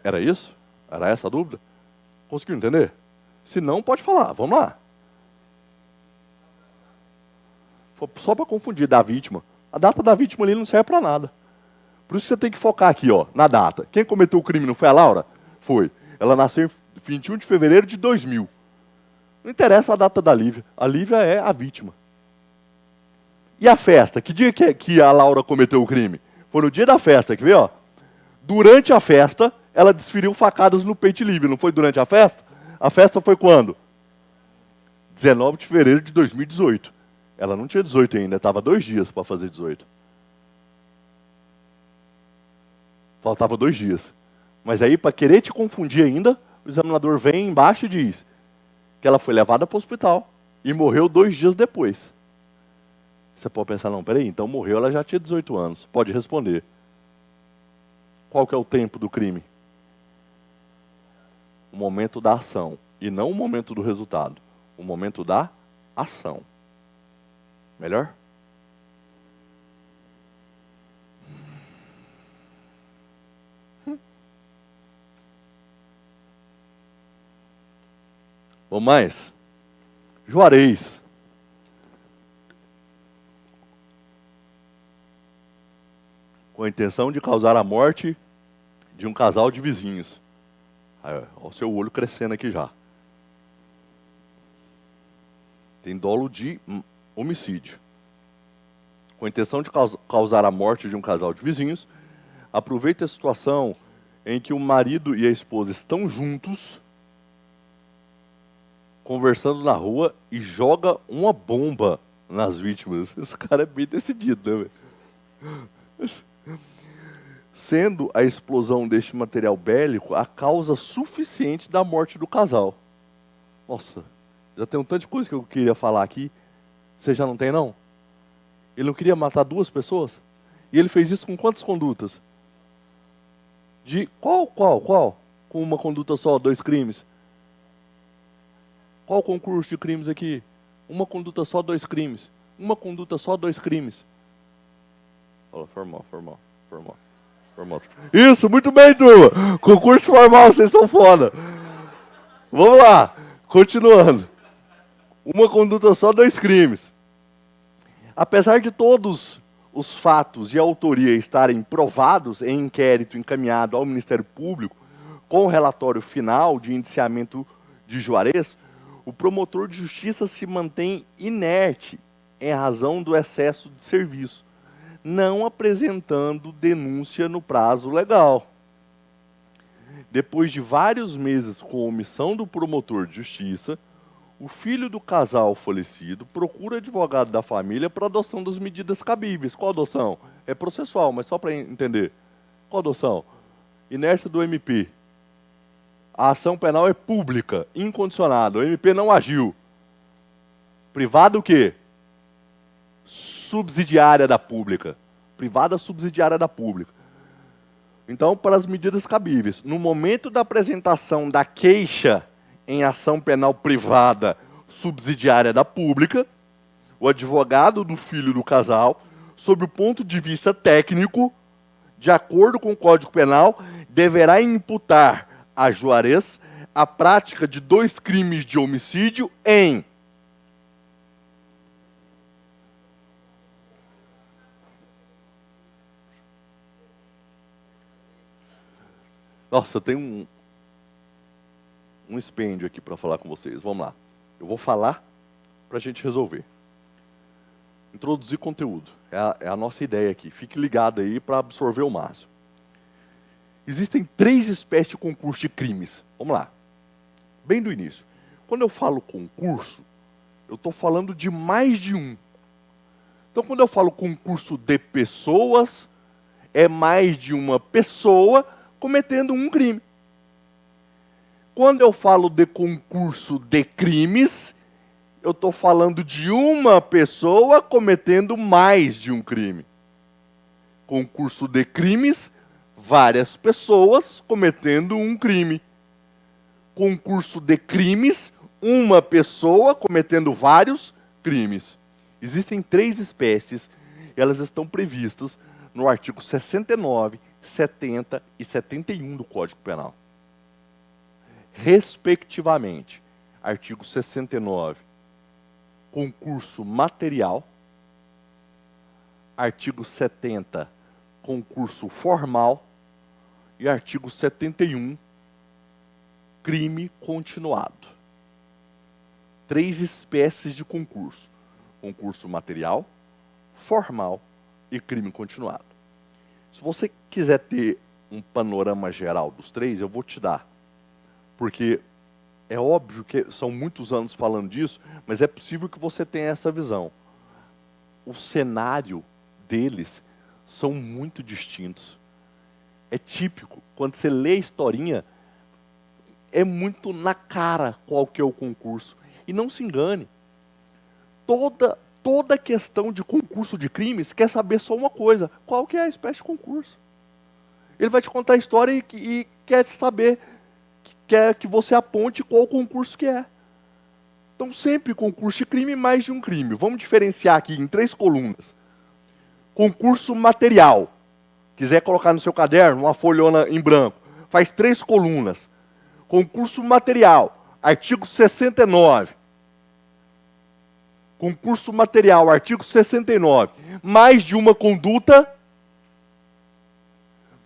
Era isso? Era essa a dúvida? Conseguiu entender? Se não, pode falar. Vamos lá. Só para confundir da vítima. A data da vítima ali não serve para nada. Por isso que você tem que focar aqui, ó, na data. Quem cometeu o crime não foi a Laura? Foi. Ela nasceu em 21 de fevereiro de 2000. Não interessa a data da Lívia. A Lívia é a vítima. E a festa? Que dia que a Laura cometeu o crime? Foi no dia da festa, quer ver, ó? Durante a festa, ela desferiu facadas no peito de Lívia. Não foi durante a festa? A festa foi quando? 19 de fevereiro de 2018. Ela não tinha 18 ainda, estava 2 dias para fazer 18. Faltava 2 dias. Mas aí, para querer te confundir ainda, o examinador vem embaixo e diz que ela foi levada para o hospital e morreu 2 dias depois. Você pode pensar, não, peraí, então morreu, ela já tinha 18 anos. Pode responder. Qual que é o tempo do crime? O momento da ação. E não o momento do resultado. O momento da ação. Melhor? Ou mais? Juarez. Com a intenção de causar a morte de um casal de vizinhos. Olha o seu olho crescendo aqui já. Tem dolo de homicídio. Com a intenção de causar a morte de um casal de vizinhos, aproveita a situação em que o marido e a esposa estão juntos, conversando na rua, e joga uma bomba nas vítimas. Esse cara é bem decidido, né, velho? Sendo a explosão deste material bélico a causa suficiente da morte do casal. Nossa, já tem um tanto de coisa que eu queria falar aqui. Você já não tem, não? Ele não queria matar duas pessoas? E ele fez isso com quantas condutas? De qual? Com uma conduta só, 2 crimes. Qual o concurso de crimes aqui? Uma conduta só, 2 crimes. Uma conduta só, 2 crimes. Fala, formal. Isso, muito bem, turma. Concurso formal, vocês são foda. Vamos lá, continuando. Uma conduta só, 2 crimes. Apesar de todos os fatos de autoria estarem provados em inquérito encaminhado ao Ministério Público, com o relatório final de indiciamento de Juarez, o promotor de justiça se mantém inerte em razão do excesso de serviço, não apresentando denúncia no prazo legal. Depois de vários meses com a omissão do promotor de justiça, o filho do casal falecido procura advogado da família para adoção das medidas cabíveis. Qual adoção? É processual, mas só para entender. Qual adoção? Inércia do MP. A ação penal é pública, incondicionada. O MP não agiu. Privada o quê? Subsidiária da pública. Privada subsidiária da pública. Então, para as medidas cabíveis, no momento da apresentação da queixa em ação penal privada subsidiária da pública, o advogado do filho do casal, sob o ponto de vista técnico, de acordo com o Código Penal, deverá imputar a Juarez a prática de 2 crimes de homicídio em Nossa, tem um expêndio aqui para falar com vocês. Vamos lá. Eu vou falar para a gente resolver. Introduzir conteúdo. É a nossa ideia aqui. Fique ligado aí para absorver o máximo. Existem 3 espécies de concurso de crimes. Vamos lá. Bem do início. Quando eu falo concurso, eu estou falando de mais de um. Então, quando eu falo concurso de pessoas, é mais de uma pessoa cometendo um crime. Quando eu falo de concurso de crimes, eu estou falando de uma pessoa cometendo mais de um crime. Concurso de crimes, várias pessoas cometendo um crime. Concurso de crimes, uma pessoa cometendo vários crimes. Existem 3 espécies, elas estão previstas no artigo 69, 70 e 71 do Código Penal. Respectivamente, artigo 69, concurso material, artigo 70, concurso formal, e artigo 71, crime continuado. 3 espécies de concurso: concurso material, formal e crime continuado. Se você quiser ter um panorama geral dos 3, eu vou te dar. Porque é óbvio que são muitos anos falando disso, mas é possível que você tenha essa visão. O cenário deles são muito distintos. É típico. Quando você lê a historinha, é muito na cara qual que é o concurso. E não se engane. toda questão de concurso de crimes quer saber só uma coisa: qual que é a espécie de concurso? Ele vai te contar a história e quer saber, quer que você aponte qual concurso que é. Então, sempre concurso de crime, mais de um crime. Vamos diferenciar aqui em 3 colunas. Concurso material. Quiser colocar no seu caderno, uma folhona em branco. Faz 3 colunas. Concurso material, artigo 69. Concurso material, artigo 69. Mais de uma conduta,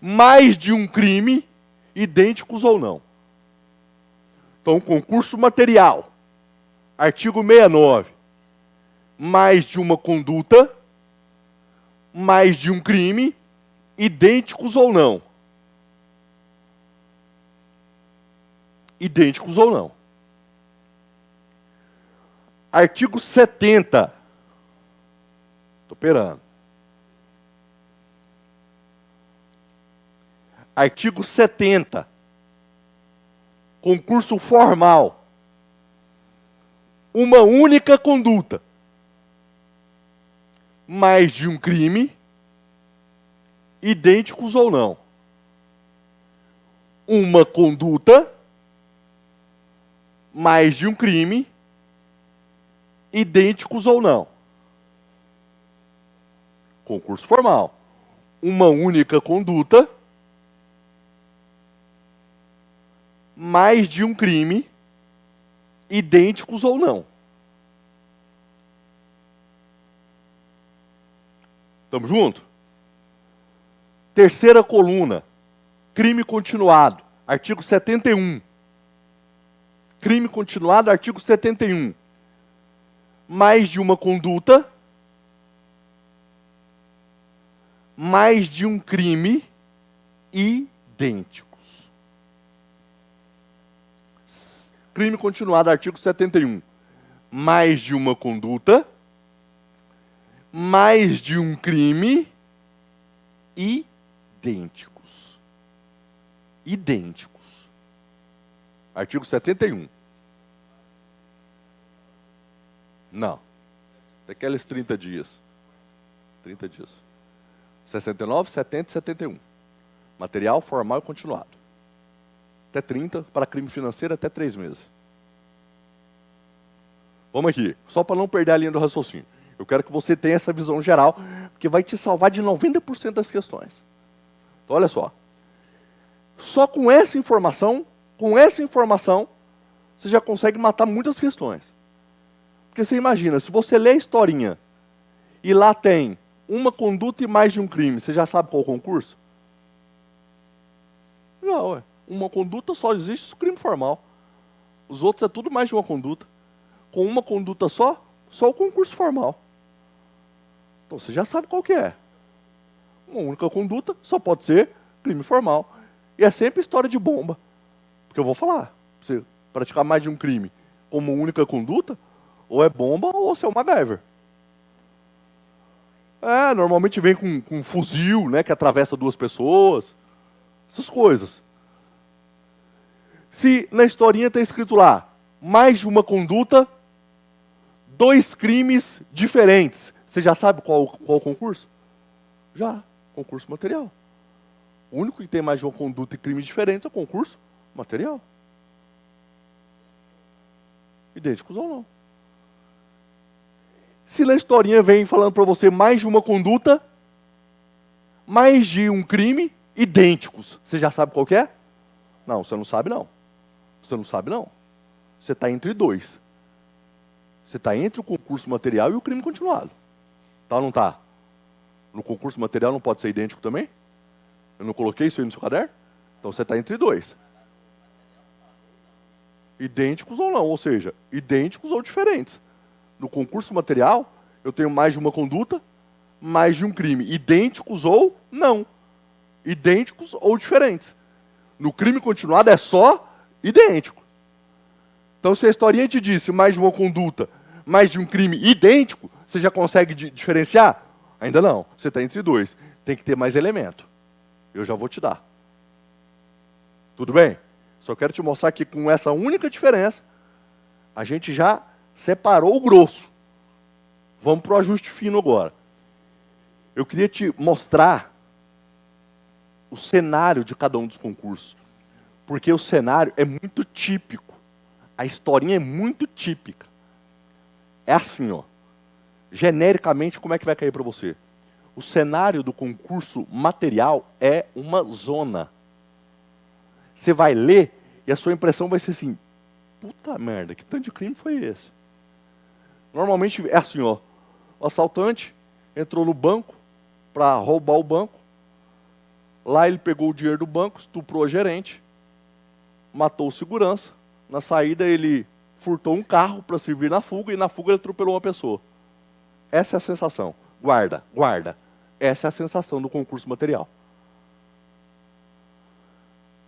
mais de um crime, idênticos ou não. Então, concurso material, artigo 69. Mais de uma conduta, mais de um crime, idênticos ou não. Idênticos ou não. Artigo 70. Estou esperando. Artigo 70. Concurso formal. Uma única conduta. Mais de um crime, idênticos ou não. Uma conduta, mais de um crime, idênticos ou não. Concurso formal. Uma única conduta, mais de um crime, idênticos ou não. Estamos juntos? Terceira coluna. Crime continuado. Artigo 71. Crime continuado, artigo 71. Mais de uma conduta, mais de um crime, idênticos. Crime continuado, artigo 71. Mais de uma conduta, mais de um crime, idênticos. Idênticos. Artigo 71. Não. Daqueles 30 dias. 30 dias. 69, 70 e 71. Material, formal e continuado. Até 30, para crime financeiro, até 3 meses. Vamos aqui, só para não perder a linha do raciocínio. Eu quero que você tenha essa visão geral, que vai te salvar de 90% das questões. Então, olha só. Só com essa informação, você já consegue matar muitas questões. Porque você imagina, se você lê a historinha e lá tem uma conduta e mais de um crime, você já sabe qual é o concurso? Não, ué. Uma conduta só existe crime formal. Os outros é tudo mais de uma conduta. Com uma conduta só o concurso formal. Então você já sabe qual que é. Uma única conduta só pode ser crime formal. E é sempre história de bomba. Porque eu vou falar, você praticar mais de um crime como única conduta, ou é bomba ou você é o MacGyver. Normalmente vem com um fuzil, né, que atravessa 2 pessoas. Essas coisas. Se na historinha está escrito lá, mais de uma conduta, 2 crimes diferentes. Você já sabe qual o concurso? Já. Concurso material. O único que tem mais de uma conduta e crimes diferentes é o concurso material. Idênticos ou não. Se na historinha vem falando para você mais de uma conduta, mais de um crime, idênticos. Você já sabe qual que é? Não, você não sabe não. Você não sabe não. Você está entre 2. Você está entre o concurso material e o crime continuado. Tá ou não tá? No concurso material não pode ser idêntico também? Eu não coloquei isso aí no seu caderno? Então você está entre 2. Idênticos ou não, ou seja, idênticos ou diferentes. No concurso material, eu tenho mais de uma conduta, mais de um crime. Idênticos ou não. Idênticos ou diferentes. No crime continuado é só idêntico. Então, se a historinha te disse mais de uma conduta, mais de um crime idêntico, você já consegue diferenciar? Ainda não. Você está entre 2. Tem que ter mais elemento. Eu já vou te dar. Tudo bem? Só quero te mostrar que com essa única diferença, a gente já separou o grosso. Vamos para o ajuste fino agora. Eu queria te mostrar o cenário de cada um dos concursos. Porque o cenário é muito típico. A historinha é muito típica. É assim, ó. Genericamente, como é que vai cair para você? O cenário do concurso material é uma zona. Você vai ler e a sua impressão vai ser assim: puta merda, que tanto de crime foi esse? Normalmente é assim, ó. O assaltante entrou no banco para roubar o banco. Lá ele pegou o dinheiro do banco, estuprou a gerente, matou o segurança. Na saída ele furtou um carro para servir na fuga e na fuga ele atropelou uma pessoa. Essa é a sensação. Guarda, guarda. Essa é a sensação do concurso material.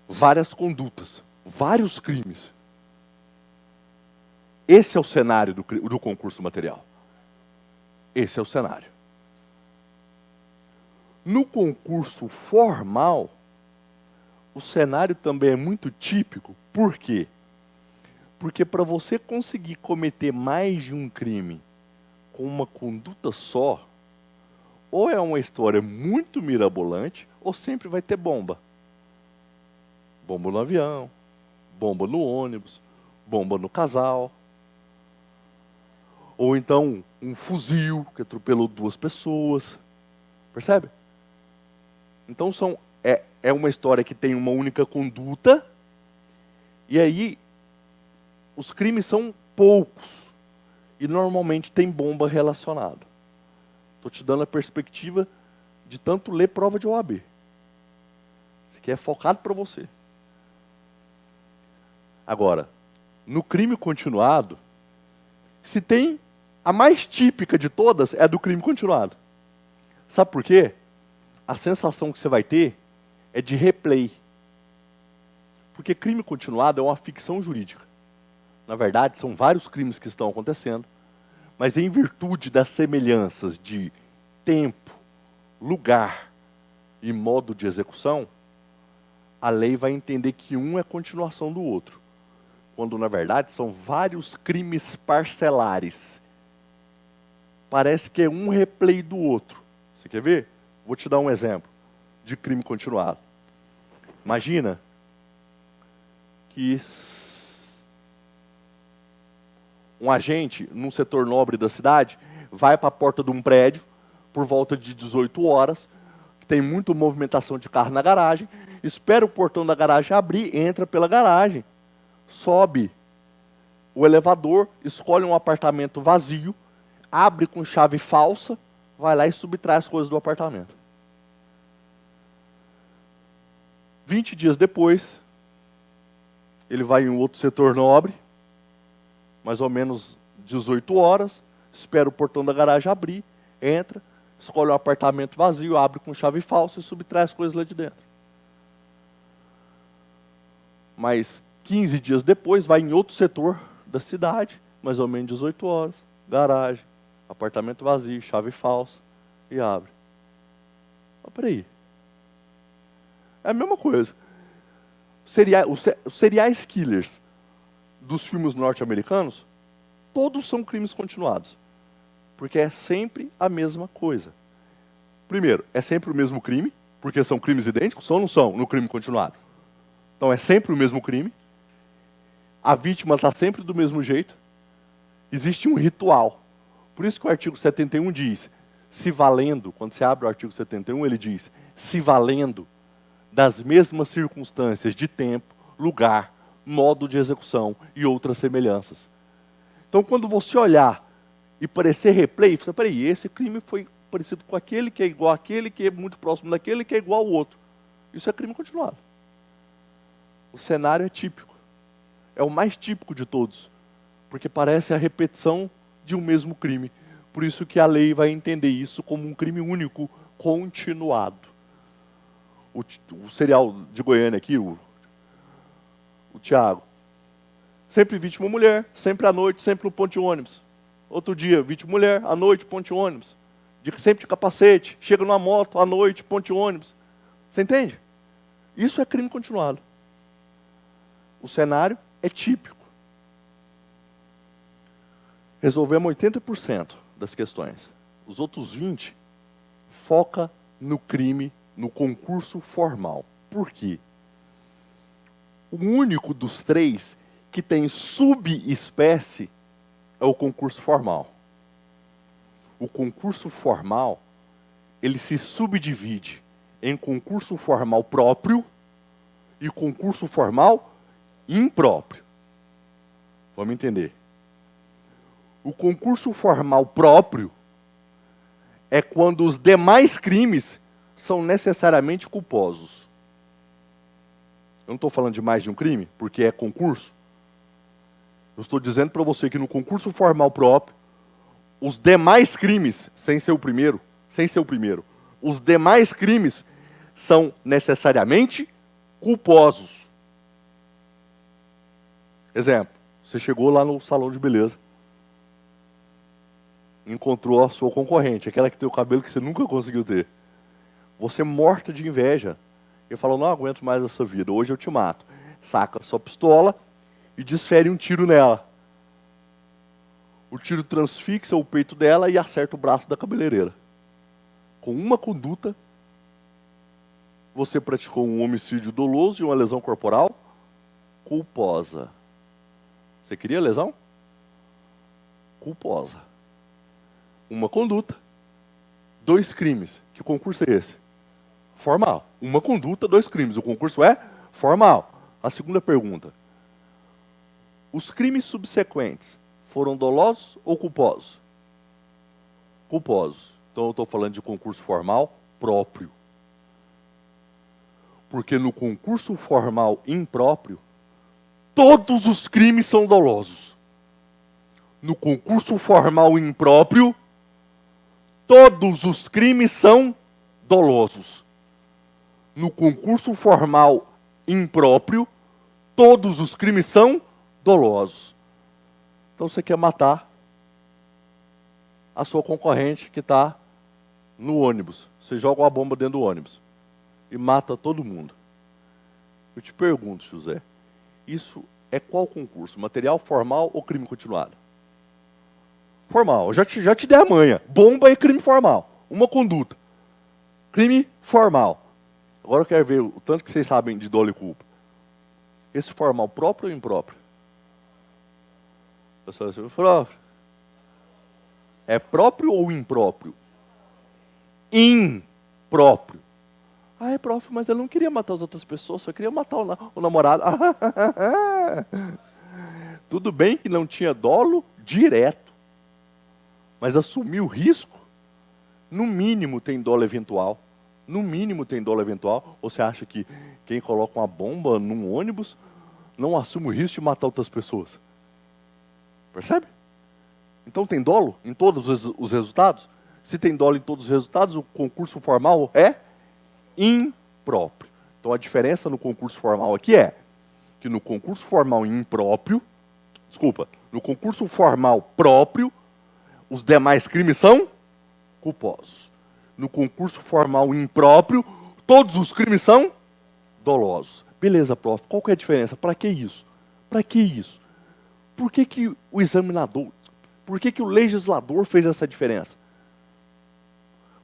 Várias condutas, vários crimes. Esse é o cenário do concurso material. Esse é o cenário. No concurso formal, o cenário também é muito típico. Por quê? Porque para você conseguir cometer mais de um crime com uma conduta só, ou é uma história muito mirabolante, ou sempre vai ter bomba. Bomba no avião, bomba no ônibus, bomba no casal. Ou então um fuzil que atropelou 2 pessoas. Percebe? Então é uma história que tem uma única conduta, e aí os crimes são poucos, e normalmente tem bomba relacionada. Estou te dando a perspectiva de tanto ler prova de OAB. Isso aqui é focado para você. Agora, no crime continuado, se tem a mais típica de todas é a do crime continuado. Sabe por quê? A sensação que você vai ter é de replay. Porque crime continuado é uma ficção jurídica. Na verdade, são vários crimes que estão acontecendo, mas em virtude das semelhanças de tempo, lugar e modo de execução, a lei vai entender que um é continuação do outro. Quando, na verdade, são vários crimes parcelares. Parece que é um replay do outro. Você quer ver? Vou te dar um exemplo de crime continuado. Imagina que um agente, num setor nobre da cidade, vai para a porta de um prédio, por volta de 18 horas, que tem muita movimentação de carro na garagem, espera o portão da garagem abrir, entra pela garagem, sobe o elevador, escolhe um apartamento vazio, abre com chave falsa, vai lá e subtrai as coisas do apartamento. 20 dias depois, ele vai em um outro setor nobre, mais ou menos 18 horas, espera o portão da garagem abrir, entra, escolhe um apartamento vazio, abre com chave falsa e subtrai as coisas lá de dentro. Mas 15 dias depois, vai em outro setor da cidade, mais ou menos 18 horas, garagem, apartamento vazio, chave falsa, e abre. Mas peraí. É a mesma coisa. Os serial killers dos filmes norte-americanos, todos são crimes continuados. Porque é sempre a mesma coisa. Primeiro, é sempre o mesmo crime, porque são crimes idênticos, são ou não são, no crime continuado? Então é sempre o mesmo crime. A vítima está sempre do mesmo jeito. Existe um ritual. Por isso que o artigo 71 diz, se valendo, quando você abre o artigo 71, ele diz, se valendo das mesmas circunstâncias de tempo, lugar, modo de execução e outras semelhanças. Então, quando você olhar e parecer replay, você fala, peraí, esse crime foi parecido com aquele, que é igual àquele, que é muito próximo daquele, que é igual ao outro. Isso é crime continuado. O cenário é típico. É o mais típico de todos, porque parece a repetição de um mesmo crime. Por isso que a lei vai entender isso como um crime único, continuado. O serial de Goiânia aqui, o Tiago, sempre vítima mulher, sempre à noite, sempre no ponto de ônibus. Outro dia, vítima mulher, à noite, ponto de ônibus. Sempre de capacete, chega numa moto, à noite, ponto de ônibus. Você entende? Isso é crime continuado. O cenário é típico. Resolvemos 80% das questões. Os outros 20 foca no crime, no concurso formal. Por quê? O único dos 3 que tem subespécie é o concurso formal. O concurso formal, ele se subdivide em concurso formal próprio e concurso formal impróprio. Vamos entender. O concurso formal próprio é quando os demais crimes são necessariamente culposos. Eu não estou falando de mais de um crime, porque é concurso. Eu estou dizendo para você que no concurso formal próprio, os demais crimes, sem ser o primeiro, os demais crimes são necessariamente culposos. Exemplo, você chegou lá no salão de beleza, encontrou a sua concorrente, aquela que tem o cabelo que você nunca conseguiu ter. Você morta de inveja. Ele falou, não aguento mais essa vida, hoje eu te mato. Saca a sua pistola e desfere um tiro nela. O tiro transfixa o peito dela e acerta o braço da cabeleireira. Com uma conduta, você praticou um homicídio doloso e uma lesão corporal culposa. Você queria lesão? Culposa. Uma conduta, 2 crimes. Que concurso é esse? Formal. Uma conduta, 2 crimes. O concurso é formal. A segunda pergunta. Os crimes subsequentes foram dolosos ou culposos? Culposos. Então eu estou falando de concurso formal próprio. Porque no concurso formal impróprio, todos os crimes são dolosos. No concurso formal impróprio, todos os crimes são dolosos. No concurso formal impróprio, todos os crimes são dolosos. Então você quer matar a sua concorrente que está no ônibus. Você joga uma bomba dentro do ônibus e mata todo mundo. Eu te pergunto, José, isso é qual concurso? Material formal ou crime continuado? Formal. Eu já te dei a manha. Bomba é crime formal. Uma conduta. Crime formal. Agora eu quero ver o tanto que vocês sabem de dolo e culpa. Esse formal próprio ou impróprio? Pessoal, próprio. É próprio ou impróprio? Impróprio. Ah, é próprio, mas eu não queria matar as outras pessoas, só queria matar o namorado. Tudo bem que não tinha dolo direto, mas assumiu o risco, no mínimo tem dolo eventual. No mínimo tem dolo eventual. Ou você acha que quem coloca uma bomba num ônibus não assume o risco de matar outras pessoas? Percebe? Então tem dolo em todos os resultados? Se tem dolo em todos os resultados, o concurso formal é impróprio. Então a diferença no concurso formal aqui é que no concurso formal impróprio, no concurso formal próprio, os demais crimes são culposos. No concurso formal impróprio, todos os crimes são dolosos. Beleza, prof, qual que é a diferença? Para que isso? Para que isso? Por que o examinador, por que o legislador fez essa diferença?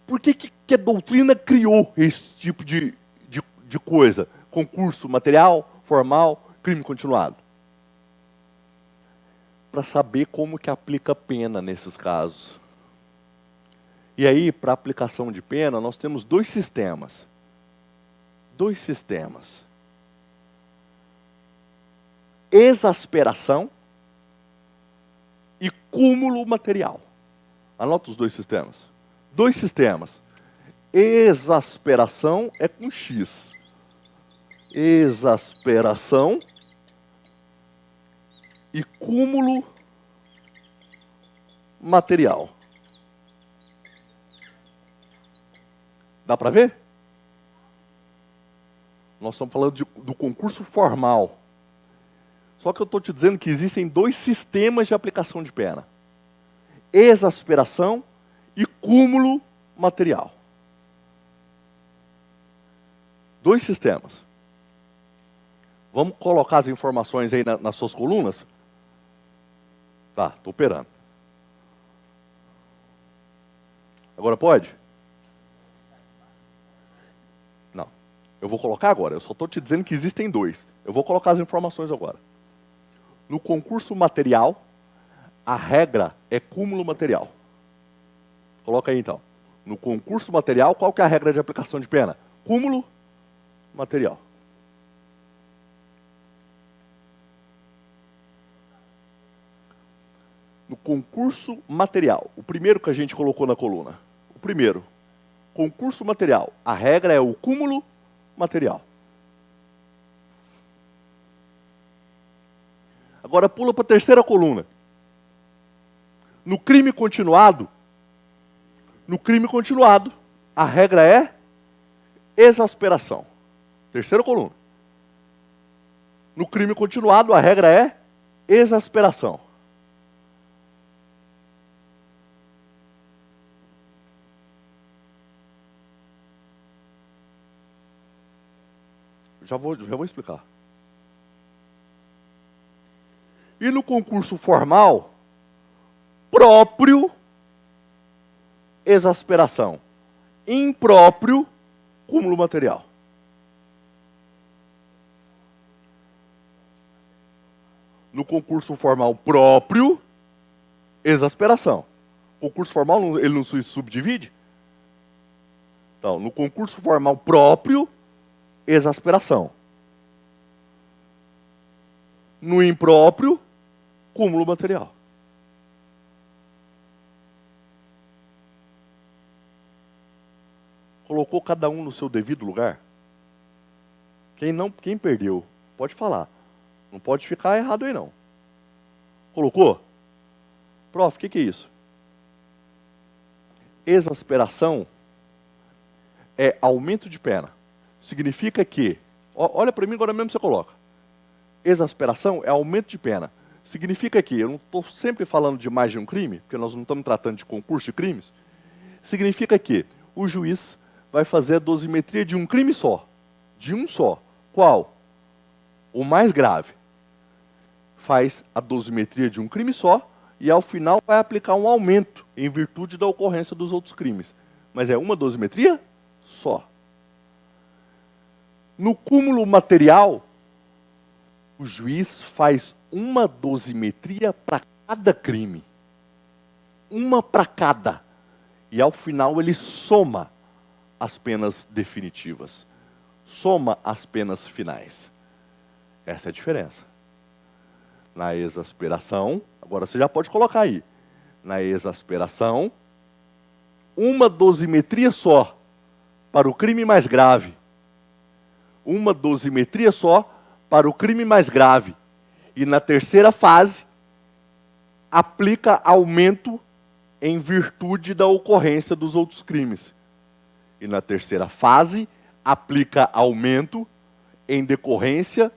Por que a doutrina criou esse tipo de coisa? Concurso material, formal, crime continuado. Para saber como que aplica pena nesses casos. E aí, para aplicação de pena, nós temos 2 sistemas. 2 sistemas. Exasperação e cúmulo material. Anota os 2 sistemas. 2 sistemas. Exasperação é com X. Exasperação e cúmulo material. Dá para ver? Nós estamos falando do concurso formal. Só que eu estou te dizendo que existem 2 sistemas de aplicação de pena. Exasperação e cúmulo material. 2 sistemas. Vamos colocar as informações aí nas suas colunas? Tá, estou operando. Agora pode? Não. Eu vou colocar agora. Eu só estou te dizendo que existem dois. Eu vou colocar as informações agora. No concurso material, a regra é cúmulo material. Coloca aí então. No concurso material, qual que é a regra de aplicação de pena? Cúmulo material. No concurso material, o primeiro que a gente colocou na coluna. O primeiro, concurso material. A regra é o cúmulo material. Agora pula para a terceira coluna. No crime continuado, a regra é exasperação. Terceira coluna. No crime continuado, a regra é exasperação. Já vou explicar. E no concurso formal, próprio, exasperação. Impróprio, cúmulo material. No concurso formal próprio, exasperação. O concurso formal, ele não se subdivide? Então, no concurso formal próprio, exasperação. No impróprio, cúmulo material. Colocou cada um no seu devido lugar? Quem perdeu, pode falar. Não pode ficar errado aí não. Colocou? Prof, o que é isso? Exasperação é aumento de pena. Significa que, olha para mim agora mesmo você coloca. Exasperação é aumento de pena. Significa que, eu não estou sempre falando de mais de um crime, porque nós não estamos tratando de concurso de crimes. Significa que o juiz vai fazer a dosimetria de um crime só. De um só. Qual? O mais grave. Faz a dosimetria de um crime só e ao final vai aplicar um aumento em virtude da ocorrência dos outros crimes. Mas é uma dosimetria só. No cúmulo material, o juiz faz uma dosimetria para cada crime. Uma para cada. E ao final ele soma as penas definitivas. Soma as penas finais. Essa é a diferença. Na exasperação, agora você já pode colocar aí. Na exasperação, uma dosimetria só para o crime mais grave. Uma dosimetria só para o crime mais grave. E na terceira fase, aplica aumento em virtude da ocorrência dos outros crimes. E na terceira fase, aplica aumento em decorrência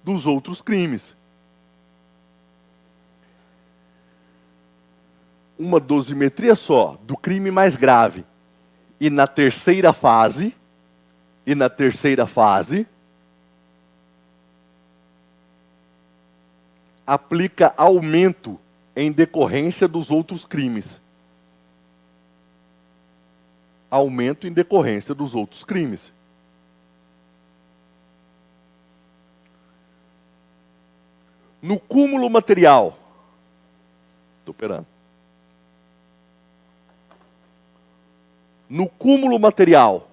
dos outros crimes. Uma dosimetria só do crime mais grave. E na terceira fase, aplica aumento em decorrência dos outros crimes. Aumento em decorrência dos outros crimes. No cúmulo material. Estou esperando. No cúmulo material.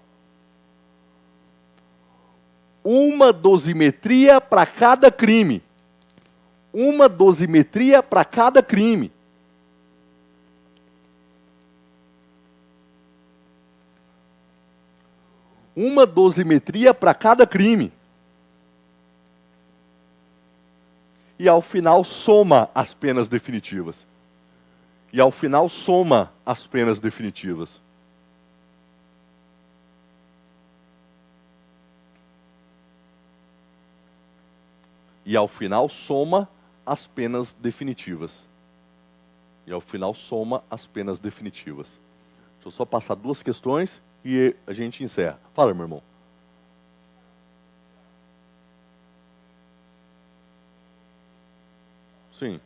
Uma dosimetria para cada crime. Uma dosimetria para cada crime. Uma dosimetria para cada crime. E ao final soma as penas definitivas. E ao final soma as penas definitivas. E ao final soma as penas definitivas. E ao final soma as penas definitivas. Deixa eu só passar duas questões e a gente encerra. Fala, meu irmão. Sim.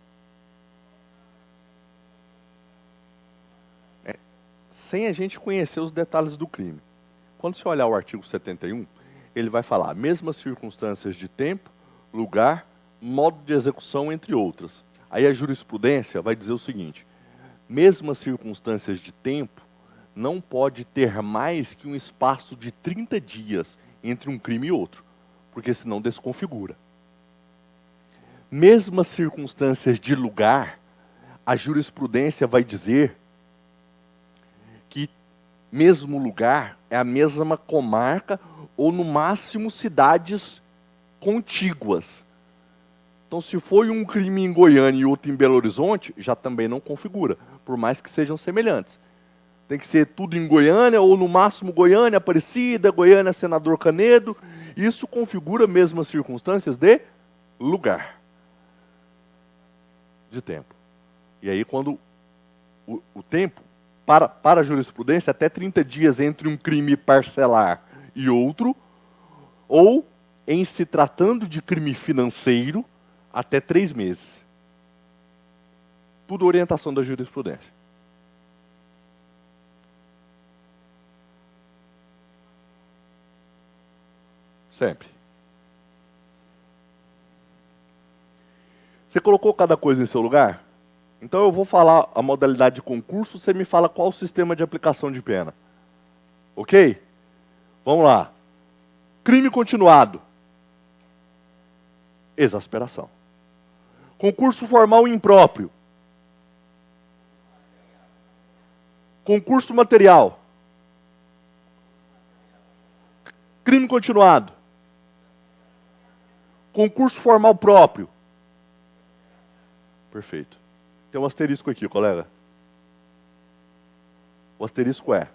sem a gente conhecer os detalhes do crime. Quando você olhar o artigo 71, ele vai falar mesmas circunstâncias de tempo, lugar, modo de execução, entre outras. Aí a jurisprudência vai dizer o seguinte: mesmas circunstâncias de tempo não pode ter mais que um espaço de 30 dias entre um crime e outro, porque senão desconfigura. Mesmas circunstâncias de lugar, a jurisprudência vai dizer que mesmo lugar é a mesma comarca ou no máximo cidades contíguas. Então, se foi um crime em Goiânia e outro em Belo Horizonte, já também não configura, por mais que sejam semelhantes. Tem que ser tudo em Goiânia, ou no máximo Goiânia, Aparecida, Goiânia, Senador Canedo. Isso configura mesmas circunstâncias de lugar, de tempo. E aí, quando o tempo, para a jurisprudência, até 30 dias entre um crime parcelar e outro, ou, em se tratando de crime financeiro, até 3 meses. Tudo orientação da jurisprudência. Sempre. Você colocou cada coisa em seu lugar? Então eu vou falar a modalidade de concurso, você me fala qual o sistema de aplicação de pena. Ok? Vamos lá. Crime continuado. Exasperação. Concurso formal impróprio. Concurso material. Crime continuado. Concurso formal próprio. Perfeito. Tem um asterisco aqui, colega. O asterisco é: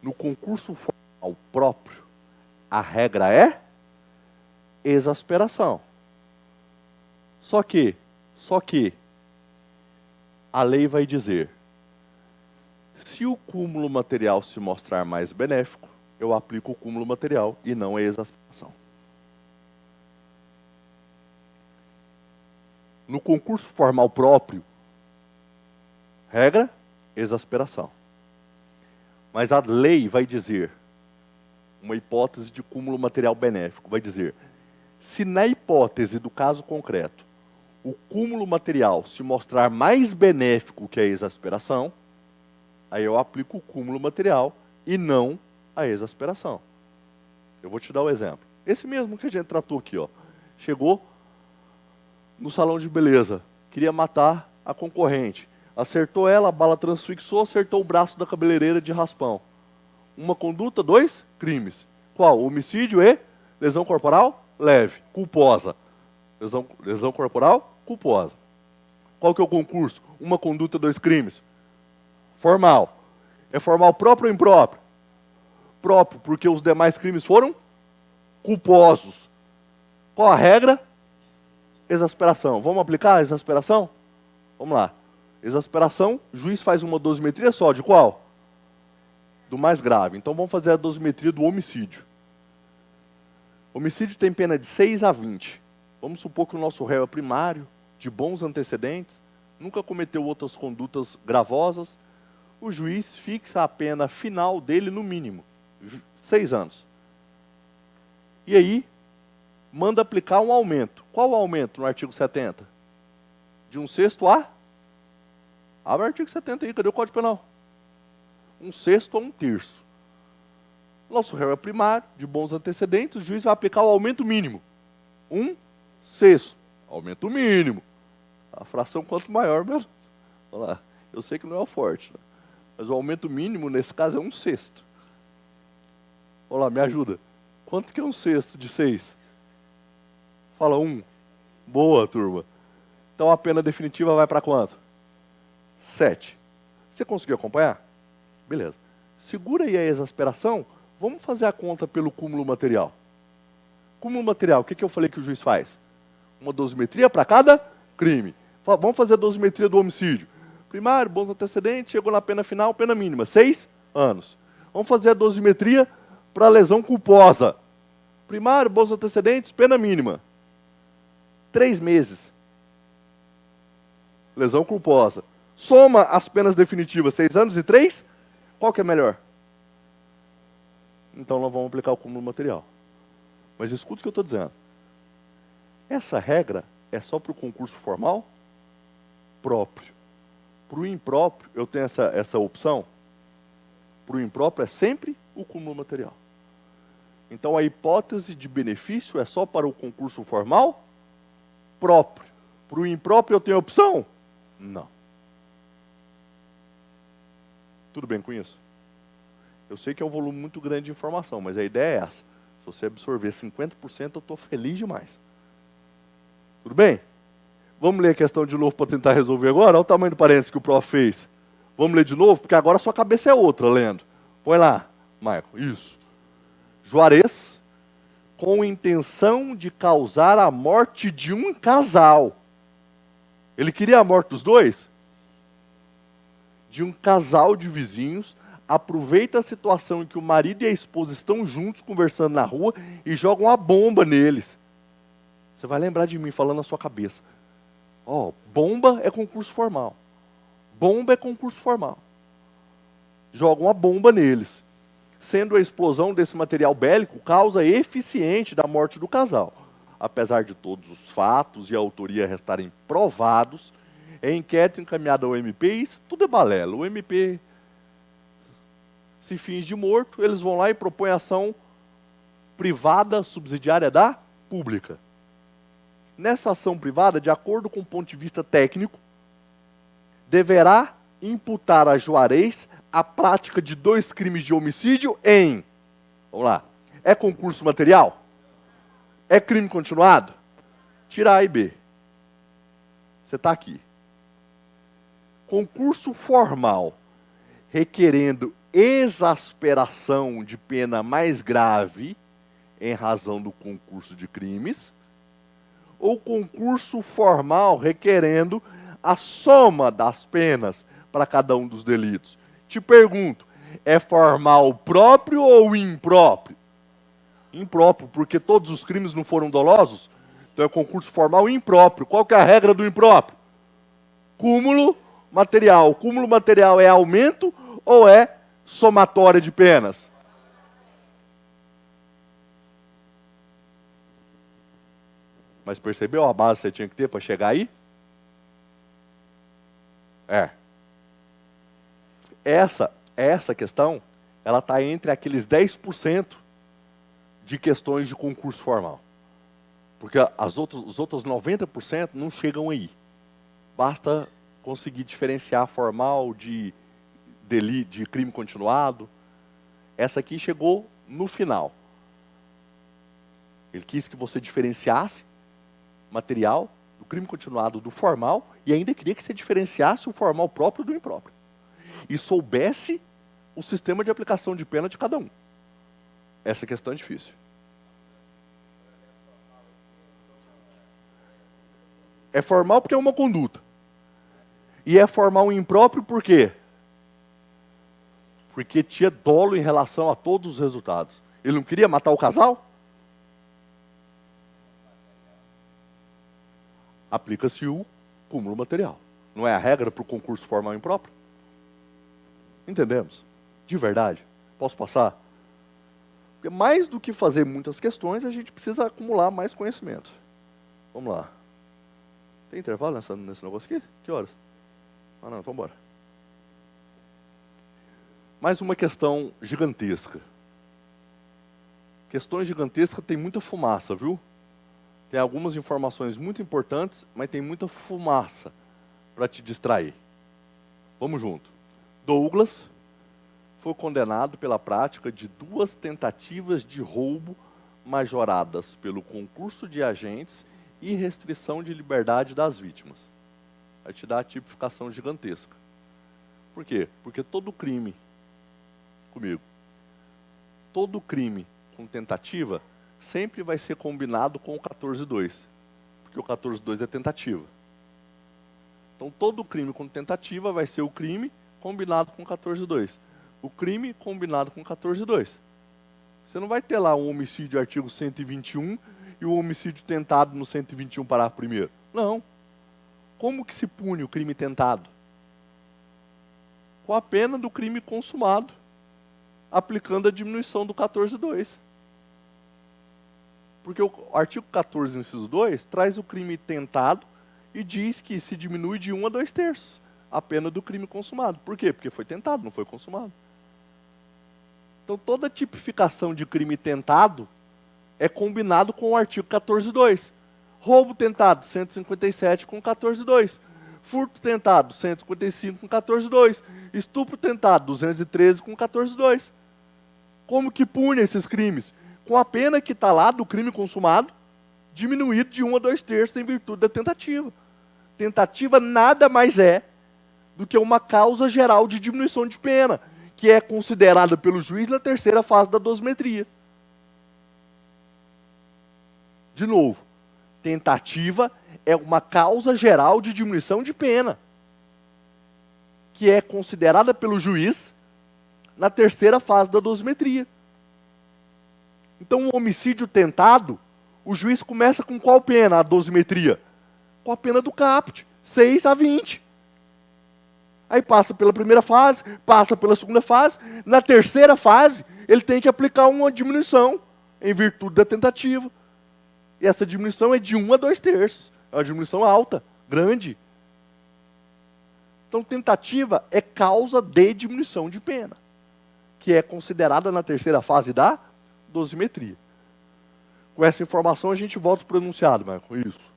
no concurso formal próprio, a regra é exasperação. Só que, a lei vai dizer, se o cúmulo material se mostrar mais benéfico, eu aplico o cúmulo material e não a exasperação. No concurso formal próprio, regra, exasperação. Mas a lei vai dizer, uma hipótese de cúmulo material benéfico, vai dizer, se na hipótese do caso concreto, o cúmulo material se mostrar mais benéfico que a exasperação, aí eu aplico o cúmulo material e não a exasperação. Eu vou te dar o exemplo. Esse mesmo que a gente tratou aqui, ó. Chegou no salão de beleza, queria matar a concorrente. Acertou ela, a bala transfixou, acertou o braço da cabeleireira de raspão. Uma conduta, 2 crimes. Qual? Homicídio e lesão corporal leve, culposa. Lesão corporal culposa. Qual que é o concurso? Uma conduta, 2 crimes. Formal. É formal próprio ou impróprio? Próprio, porque os demais crimes foram culposos. Qual a regra? Exasperação. Vamos aplicar a exasperação? Vamos lá. Exasperação, o juiz faz uma dosimetria só, de qual? Do mais grave. Então vamos fazer a dosimetria do homicídio. Homicídio tem pena de 6 a 20. Vamos supor que o nosso réu é primário, de bons antecedentes, nunca cometeu outras condutas gravosas. O juiz fixa a pena final dele no mínimo, 6 anos. E aí, manda aplicar um aumento. Qual o aumento no artigo 70? De 1/6 a? Abre o artigo 70 aí, cadê o Código Penal? 1/6 a 1/3. Nosso réu é primário, de bons antecedentes, o juiz vai aplicar o aumento mínimo. 1/6. Aumento mínimo. A fração quanto maior, mesmo. Olha lá. Eu sei que não é o forte, né? Mas o aumento mínimo, nesse caso, é 1/6. Olha lá, me ajuda. Quanto que é 1/6 de 6? Fala 1. Boa, turma. Então a pena definitiva vai para quanto? 7. Você conseguiu acompanhar? Beleza. Segura aí a exasperação. Vamos fazer a conta pelo cúmulo material. Cúmulo material, o que eu falei que o juiz faz? Uma dosimetria para cada crime. Vamos fazer a dosimetria do homicídio. Primário, bons antecedentes, chegou na pena final, pena mínima, 6 anos. Vamos fazer a dosimetria para lesão culposa. Primário, bons antecedentes, pena mínima, 3 meses. Lesão culposa. Soma as penas definitivas, 6 anos e 3, qual que é melhor? Então nós vamos aplicar o cúmulo material. Mas escuta o que eu estou dizendo. Essa regra é só para o concurso formal? Próprio. Para o impróprio, eu tenho essa opção. Para o impróprio é sempre o cúmulo material. Então a hipótese de benefício é só para o concurso formal? Próprio. Para o impróprio eu tenho opção? Não. Tudo bem com isso? Eu sei que é um volume muito grande de informação, mas a ideia é essa. Se você absorver 50%, eu estou feliz demais. Tudo bem? Vamos ler a questão de novo para tentar resolver agora? Olha o tamanho do parênteses que o prof fez. Vamos ler de novo? Porque agora a sua cabeça é outra, lendo. Põe lá, Michael. Isso. Juarez, com intenção de causar a morte de um casal. Ele queria a morte dos dois? De um casal de vizinhos, aproveita a situação em que o marido e a esposa estão juntos, conversando na rua, e jogam uma bomba neles. Você vai lembrar de mim falando na sua cabeça. Ó, bomba é concurso formal. Bomba é concurso formal. Jogam uma bomba neles. Sendo a explosão desse material bélico causa eficiente da morte do casal. Apesar de todos os fatos e a autoria restarem provados, é inquérito encaminhado ao MP, isso tudo é balela. O MP se finge de morto, eles vão lá e propõem ação privada subsidiária da pública. Nessa ação privada, de acordo com o ponto de vista técnico, deverá imputar a Juarez a prática de 2 crimes de homicídio em... Vamos lá. É concurso material? É crime continuado? Tira A e B. Você está aqui. Concurso formal, requerendo exasperação de pena mais grave em razão do concurso de crimes, ou concurso formal requerendo a soma das penas para cada um dos delitos. Te pergunto, é formal próprio ou impróprio? Impróprio, porque todos os crimes não foram dolosos, então é concurso formal impróprio. Qual que é a regra do impróprio? Cúmulo material. O cúmulo material é aumento ou é somatória de penas? Mas percebeu a base que você tinha que ter para chegar aí? Essa questão, ela está entre aqueles 10% de questões de concurso formal. Porque os outros 90% não chegam aí. Basta conseguir diferenciar formal de crime continuado. Essa aqui chegou no final. Ele quis que você diferenciasse material do crime continuado do formal e ainda queria que você diferenciasse o formal próprio do impróprio. E soubesse o sistema de aplicação de pena de cada um. Essa questão é difícil. É formal porque é uma conduta. E é formal impróprio por quê? Porque tinha dolo em relação a todos os resultados. Ele não queria matar o casal? Aplica-se o cúmulo material. Não é a regra para o concurso formal impróprio? Entendemos? De verdade. Posso passar? Porque mais do que fazer muitas questões, a gente precisa acumular mais conhecimento. Vamos lá. Tem intervalo nesse negócio aqui? Que horas? Ah, não, então bora. Mais uma questão gigantesca. Questões gigantescas tem muita fumaça, viu? Tem algumas informações muito importantes, mas tem muita fumaça para te distrair. Vamos junto. Douglas foi condenado pela prática de 2 tentativas de roubo majoradas pelo concurso de agentes e restrição de liberdade das vítimas. Vai te dar a tipificação gigantesca. Por quê? Porque todo crime, todo crime com tentativa sempre vai ser combinado com o 14.2, porque o 14.2 é tentativa. Então todo crime com tentativa vai ser o crime combinado com 14.2. O crime combinado com 14.2. Você não vai ter lá um homicídio artigo 121 e o homicídio tentado no 121 parágrafo 1º. Não. Como que se pune o crime tentado? com a pena do crime consumado, aplicando a diminuição do 14.2. Porque o artigo 14, inciso 2, traz o crime tentado e diz que se diminui de 1 a 2/3 a pena do crime consumado. Por quê? Porque foi tentado, não foi consumado. Então, toda tipificação de crime tentado é combinado com o artigo 14.2. Roubo tentado, 157 com 14.2. Furto tentado, 155 com 14.2. Estupro tentado, 213 com 14.2. Como que pune esses crimes? Com a pena que está lá do crime consumado, diminuído de 1 a 2/3 em virtude da tentativa. Tentativa nada mais é do que uma causa geral de diminuição de pena, que é considerada pelo juiz na terceira fase da dosimetria. De novo, tentativa é uma causa geral de diminuição de pena, que é considerada pelo juiz na terceira fase da dosimetria. Então, o homicídio tentado, o juiz começa com qual pena a dosimetria? Com a pena do caput, 6 a 20. Aí passa pela primeira fase, passa pela segunda fase. Na terceira fase, ele tem que aplicar uma diminuição em virtude da tentativa. E essa diminuição é de 1 a 2/3. É uma diminuição alta, grande. Então, tentativa é causa de diminuição de pena, que é considerada na terceira fase da dosimetria. Com essa informação, a gente volta para o enunciado, Marco. Isso.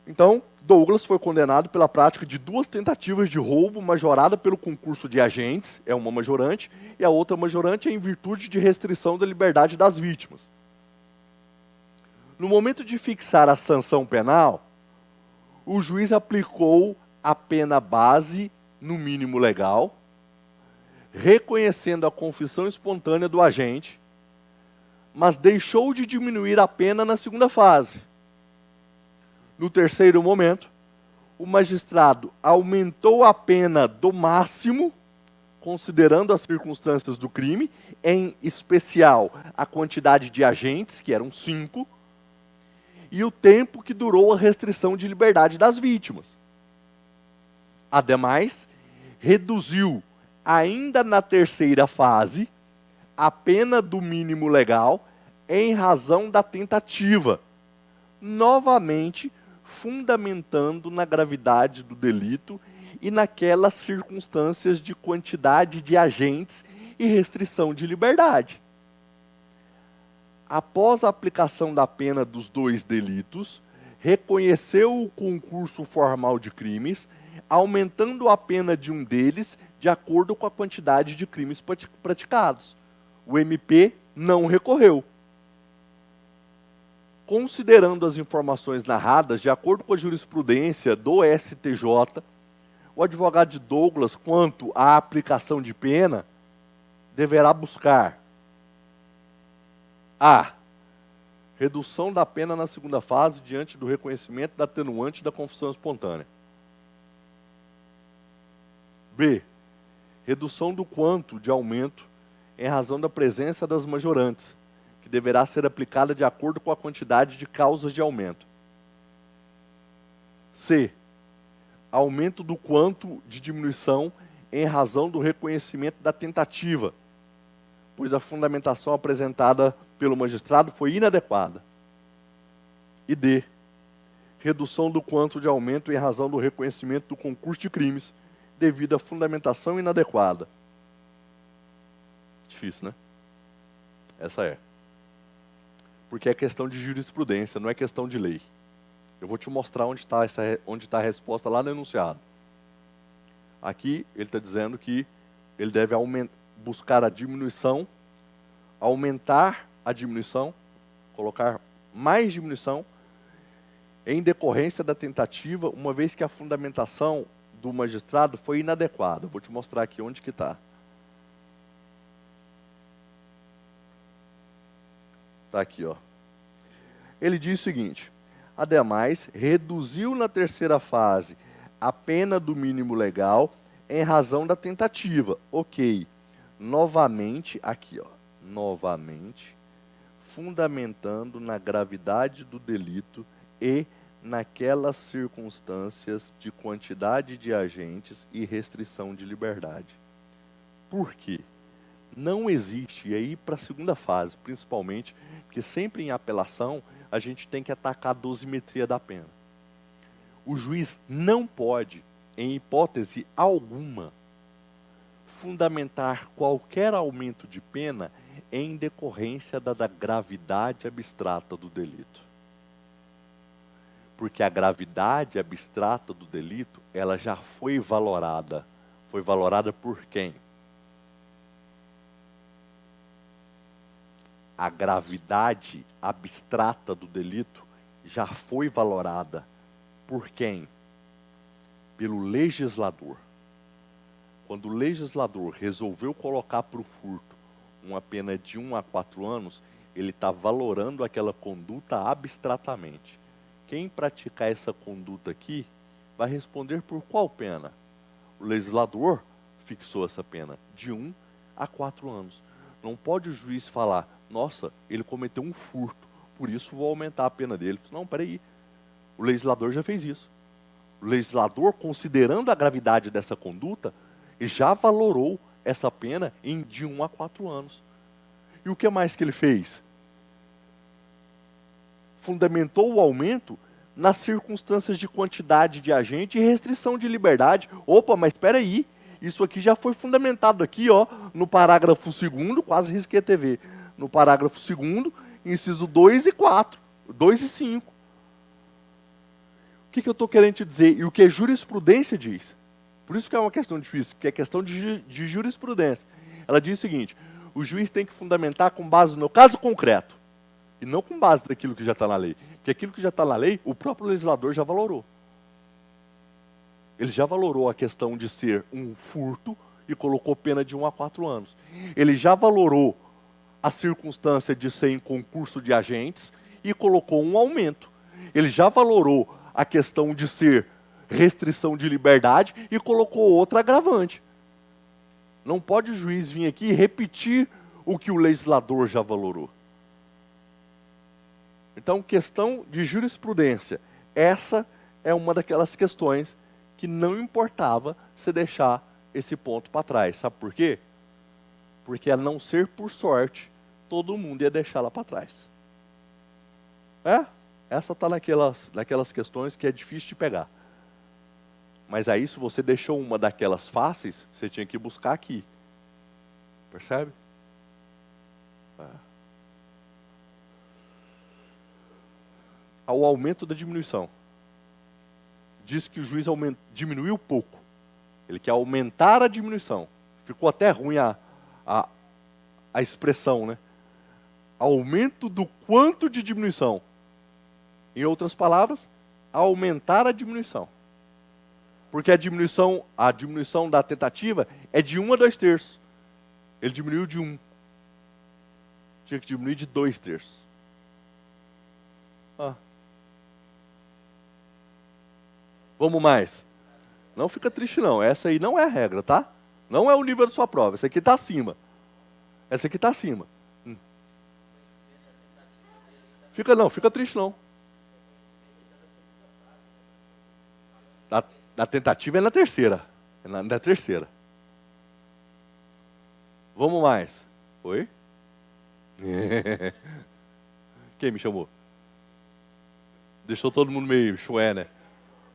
Então, Douglas foi condenado pela prática de 2 tentativas de roubo majorada pelo concurso de agentes, é uma majorante, e a outra majorante é em virtude de restrição da liberdade das vítimas. No momento de fixar a sanção penal, o juiz aplicou a pena base no mínimo legal, reconhecendo a confissão espontânea do agente, mas deixou de diminuir a pena na segunda fase. No terceiro momento, o magistrado aumentou a pena do máximo, considerando as circunstâncias do crime, em especial a quantidade de agentes, que eram 5, e o tempo que durou a restrição de liberdade das vítimas. Ademais, reduziu, ainda na terceira fase, a pena do mínimo legal em razão da tentativa, novamente fundamentando na gravidade do delito e naquelas circunstâncias de quantidade de agentes e restrição de liberdade. Após a aplicação da pena dos 2 delitos, reconheceu o concurso formal de crimes, aumentando a pena de um deles de acordo com a quantidade de crimes praticados. O MP não recorreu. Considerando as informações narradas, de acordo com a jurisprudência do STJ, o advogado de Douglas, quanto à aplicação de pena, deverá buscar a redução da pena na segunda fase diante do reconhecimento da atenuante da confissão espontânea. B. Redução do quanto de aumento em razão da presença das majorantes, que deverá ser aplicada de acordo com a quantidade de causas de aumento. C. Aumento do quanto de diminuição em razão do reconhecimento da tentativa, pois a fundamentação apresentada pelo magistrado foi inadequada. E D. Redução do quanto de aumento em razão do reconhecimento do concurso de crimes, devido à fundamentação inadequada. Difícil, né? Essa é. Porque é questão de jurisprudência, não é questão de lei. Eu vou te mostrar onde está a resposta lá no enunciado. Aqui ele está dizendo que ele deve buscar a diminuição, aumentar a diminuição, colocar mais diminuição, em decorrência da tentativa, uma vez que a fundamentação do magistrado foi inadequada. Vou te mostrar aqui onde que está. Está aqui, ó. Ele diz o seguinte: ademais, reduziu na terceira fase a pena do mínimo legal em razão da tentativa. Ok. Novamente, aqui, ó. Novamente, fundamentando na gravidade do delito e naquelas circunstâncias de quantidade de agentes e restrição de liberdade. Por quê? Não existe, e aí para a segunda fase, principalmente, porque sempre em apelação a gente tem que atacar a dosimetria da pena. O juiz não pode, em hipótese alguma, fundamentar qualquer aumento de pena em decorrência da gravidade abstrata do delito. Porque a gravidade abstrata do delito, ela já foi valorada. Foi valorada por quem? A gravidade abstrata do delito já foi valorada por quem? Pelo legislador. Quando o legislador resolveu colocar para o furto uma pena de 1 a 4 anos, ele está valorando aquela conduta abstratamente. Quem praticar essa conduta aqui vai responder por qual pena? O legislador fixou essa pena de 1 a 4 anos. Não pode o juiz falar, nossa, ele cometeu um furto, por isso vou aumentar a pena dele. Não, peraí, o legislador já fez isso. O legislador, considerando a gravidade dessa conduta, já valorou essa pena de 1 a 4 anos. E o que mais que ele fez? Fundamentou o aumento nas circunstâncias de quantidade de agente e restrição de liberdade. Opa, mas espera aí, isso aqui já foi fundamentado aqui, ó, no parágrafo 2º, quase risquei a TV, no parágrafo 2º, inciso 2 e 4, 2 e 5. O que eu estou querendo te dizer? E o que a jurisprudência diz? Por isso que é uma questão difícil, porque é questão de jurisprudência. Ela diz o seguinte, o juiz tem que fundamentar com base no caso concreto, e não com base daquilo que já está na lei. Porque aquilo que já está na lei, o próprio legislador já valorou. Ele já valorou a questão de ser um furto e colocou pena de 1 a 4 anos. Ele já valorou a circunstância de ser em concurso de agentes e colocou um aumento. Ele já valorou a questão de ser restrição de liberdade e colocou outra agravante. Não pode o juiz vir aqui e repetir o que o legislador já valorou. Então, questão de jurisprudência. Essa é uma daquelas questões que não importava se deixar esse ponto para trás. Sabe por quê? Porque a não ser por sorte, todo mundo ia deixá-la para trás. Essa está naquelas questões que é difícil de pegar. Mas aí, se você deixou uma daquelas fáceis, você tinha que buscar aqui. Percebe? Ao aumento da diminuição. Diz que o juiz diminuiu pouco. Ele quer aumentar a diminuição. Ficou até ruim a expressão, né? Aumento do quanto de diminuição. Em outras palavras, aumentar a diminuição. Porque a diminuição da tentativa é de 1 a 2/3. Ele diminuiu de 1. Tinha que diminuir de 2/3. Vamos mais. Não fica triste não. Essa aí não é a regra, tá? Não é o nível da sua prova. Essa aqui está acima. Essa aqui está acima. Fica triste não. Na tentativa é na terceira. É na terceira. Vamos mais. Oi? Quem me chamou? Deixou todo mundo meio chué, né?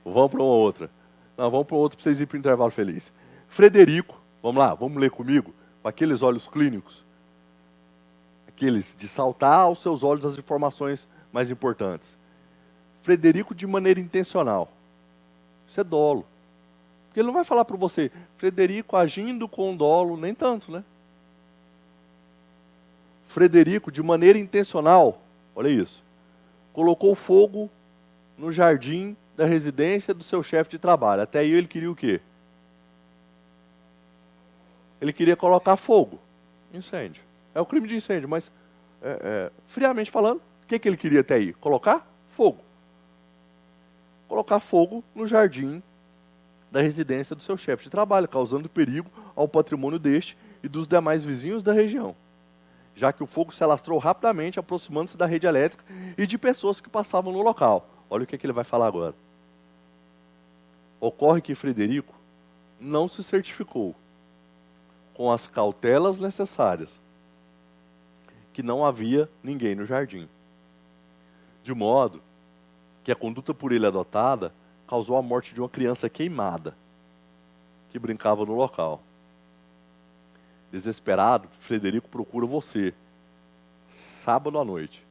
Vamos para uma outra. Não, vamos para outra para vocês irem para o intervalo feliz. Frederico, vamos lá, vamos ler comigo, com aqueles olhos clínicos. Aqueles de saltar aos seus olhos as informações mais importantes. Frederico de maneira intencional. Isso é dolo. Porque ele não vai falar para você, Frederico agindo com dolo, nem tanto, né? Frederico, de maneira intencional, olha isso, colocou fogo no jardim da residência do seu chefe de trabalho. Até aí ele queria o quê? Ele queria colocar fogo. Incêndio. É o crime de incêndio, mas, friamente falando, o que ele queria até aí? Colocar fogo. Colocar fogo no jardim da residência do seu chefe de trabalho, causando perigo ao patrimônio deste e dos demais vizinhos da região, já que o fogo se alastrou rapidamente, aproximando-se da rede elétrica e de pessoas que passavam no local. Olha o que ele vai falar agora. Ocorre que Frederico não se certificou com as cautelas necessárias, que não havia ninguém no jardim, de modo que a conduta por ele adotada causou a morte de uma criança queimada, que brincava no local. Desesperado, Frederico procura você, sábado à noite,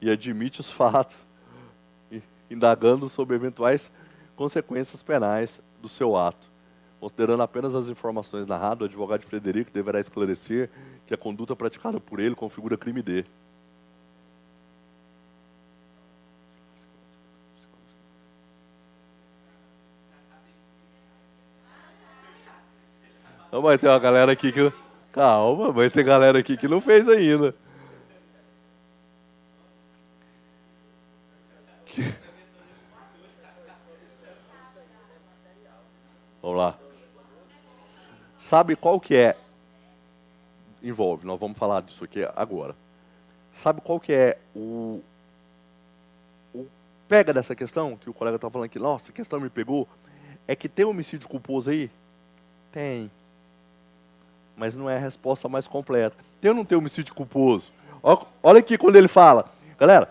e admite os fatos, indagando sobre eventuais consequências penais do seu ato. Considerando apenas as informações narradas, o advogado de Frederico deverá esclarecer que a conduta praticada por ele configura crime de... Então vai ter uma galera aqui que... Calma, vai ter galera aqui que não fez ainda. Vamos lá. Sabe qual que é? Envolve, nós vamos falar disso aqui agora. Sabe qual que é o pega dessa questão, que o colega está falando aqui, nossa, a questão me pegou, é que tem homicídio culposo aí? Tem. Mas não é a resposta mais completa. Tem ou não tem homicídio culposo? Olha aqui quando ele fala. Galera,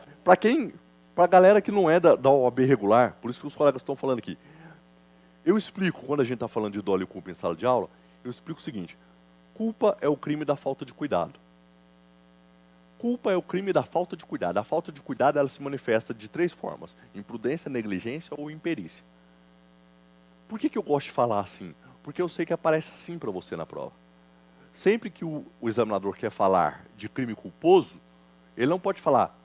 pra galera que não é da OAB regular, por isso que os colegas estão falando aqui, eu explico, quando a gente está falando de dolo e culpa em sala de aula, eu explico o seguinte: culpa é o crime da falta de cuidado. Culpa é o crime da falta de cuidado. A falta de cuidado, ela se manifesta de 3 formas: imprudência, negligência ou imperícia. Por que eu gosto de falar assim? Porque eu sei que aparece assim para você na prova. Sempre que o examinador quer falar de crime culposo, ele não pode falar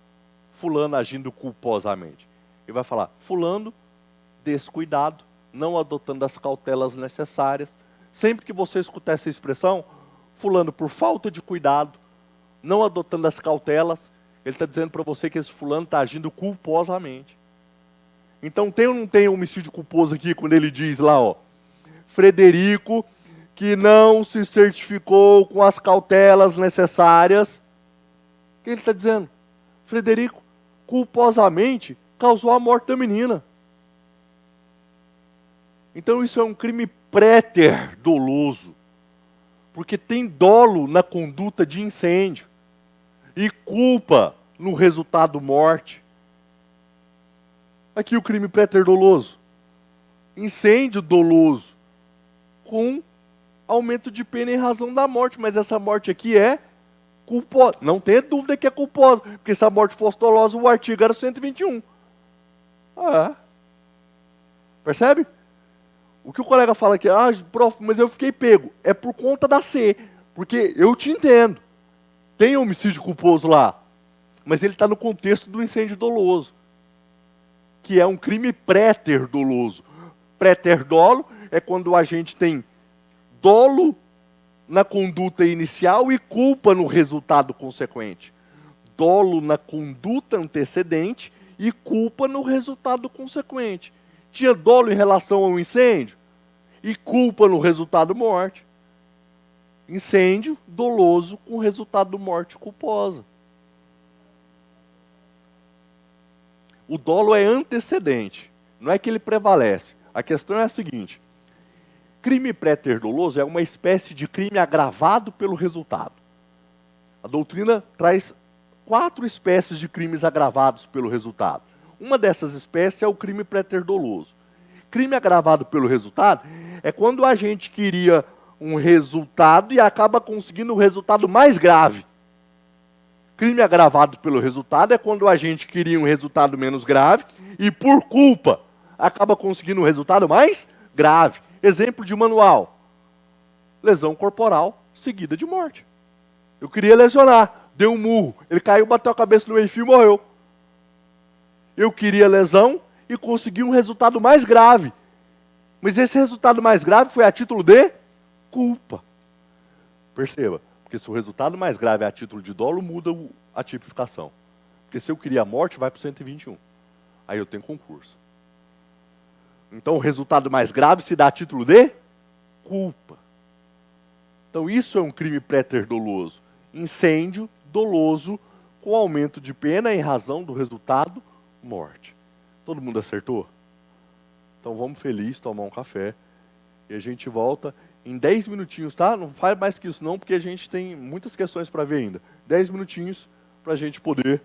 fulano agindo culposamente. Ele vai falar fulano descuidado, não adotando as cautelas necessárias. Sempre que você escutar essa expressão, fulano por falta de cuidado, não adotando as cautelas, ele está dizendo para você que esse fulano está agindo culposamente. Então tem ou não tem homicídio culposo aqui, quando ele diz lá, ó, Frederico, que não se certificou com as cautelas necessárias. O que ele está dizendo? Frederico, culposamente, causou a morte da menina. Então isso é um crime préter doloso, porque tem dolo na conduta de incêndio e culpa no resultado morte. Aqui o crime préter doloso. Incêndio doloso com aumento de pena em razão da morte, mas essa morte aqui é culposa. Não tenha dúvida que é culposa, porque se a morte fosse dolosa, o artigo era 121. Percebe? O que o colega fala aqui, prof, mas eu fiquei pego. É por conta da C, porque eu te entendo. Tem homicídio culposo lá, mas ele está no contexto do incêndio doloso, que é um crime préter doloso. Préter dolo é quando a gente tem dolo na conduta inicial e culpa no resultado consequente. Dolo na conduta antecedente e culpa no resultado consequente. Tinha dolo em relação ao incêndio e culpa no resultado morte. Incêndio doloso com resultado morte culposa. O dolo é antecedente, não é que ele prevalece. A questão é a seguinte: crime préter doloso é uma espécie de crime agravado pelo resultado. A doutrina traz 4 espécies de crimes agravados pelo resultado. Uma dessas espécies é o crime préter doloso. Crime agravado pelo resultado é quando a gente queria um resultado e acaba conseguindo um resultado mais grave. Crime agravado pelo resultado é quando a gente queria um resultado menos grave e, por culpa, acaba conseguindo um resultado mais grave. Exemplo de manual: lesão corporal seguida de morte. Eu queria lesionar, dei um murro, ele caiu, bateu a cabeça no meio-fio e morreu. Eu queria lesão e consegui um resultado mais grave. Mas esse resultado mais grave foi a título de culpa. Perceba, porque se o resultado mais grave é a título de dolo, muda a tipificação. Porque se eu queria a morte, vai para o 121. Aí eu tenho concurso. Então o resultado mais grave se dá a título de culpa. Então isso é um crime préter doloso. Incêndio doloso com aumento de pena em razão do resultado morte. Todo mundo acertou? Então vamos feliz tomar um café. E a gente volta em 10 minutinhos, tá? Não faz mais que isso não, porque a gente tem muitas questões para ver ainda. 10 minutinhos para a gente poder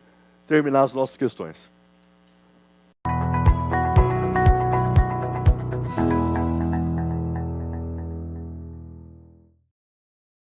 terminar as nossas questões.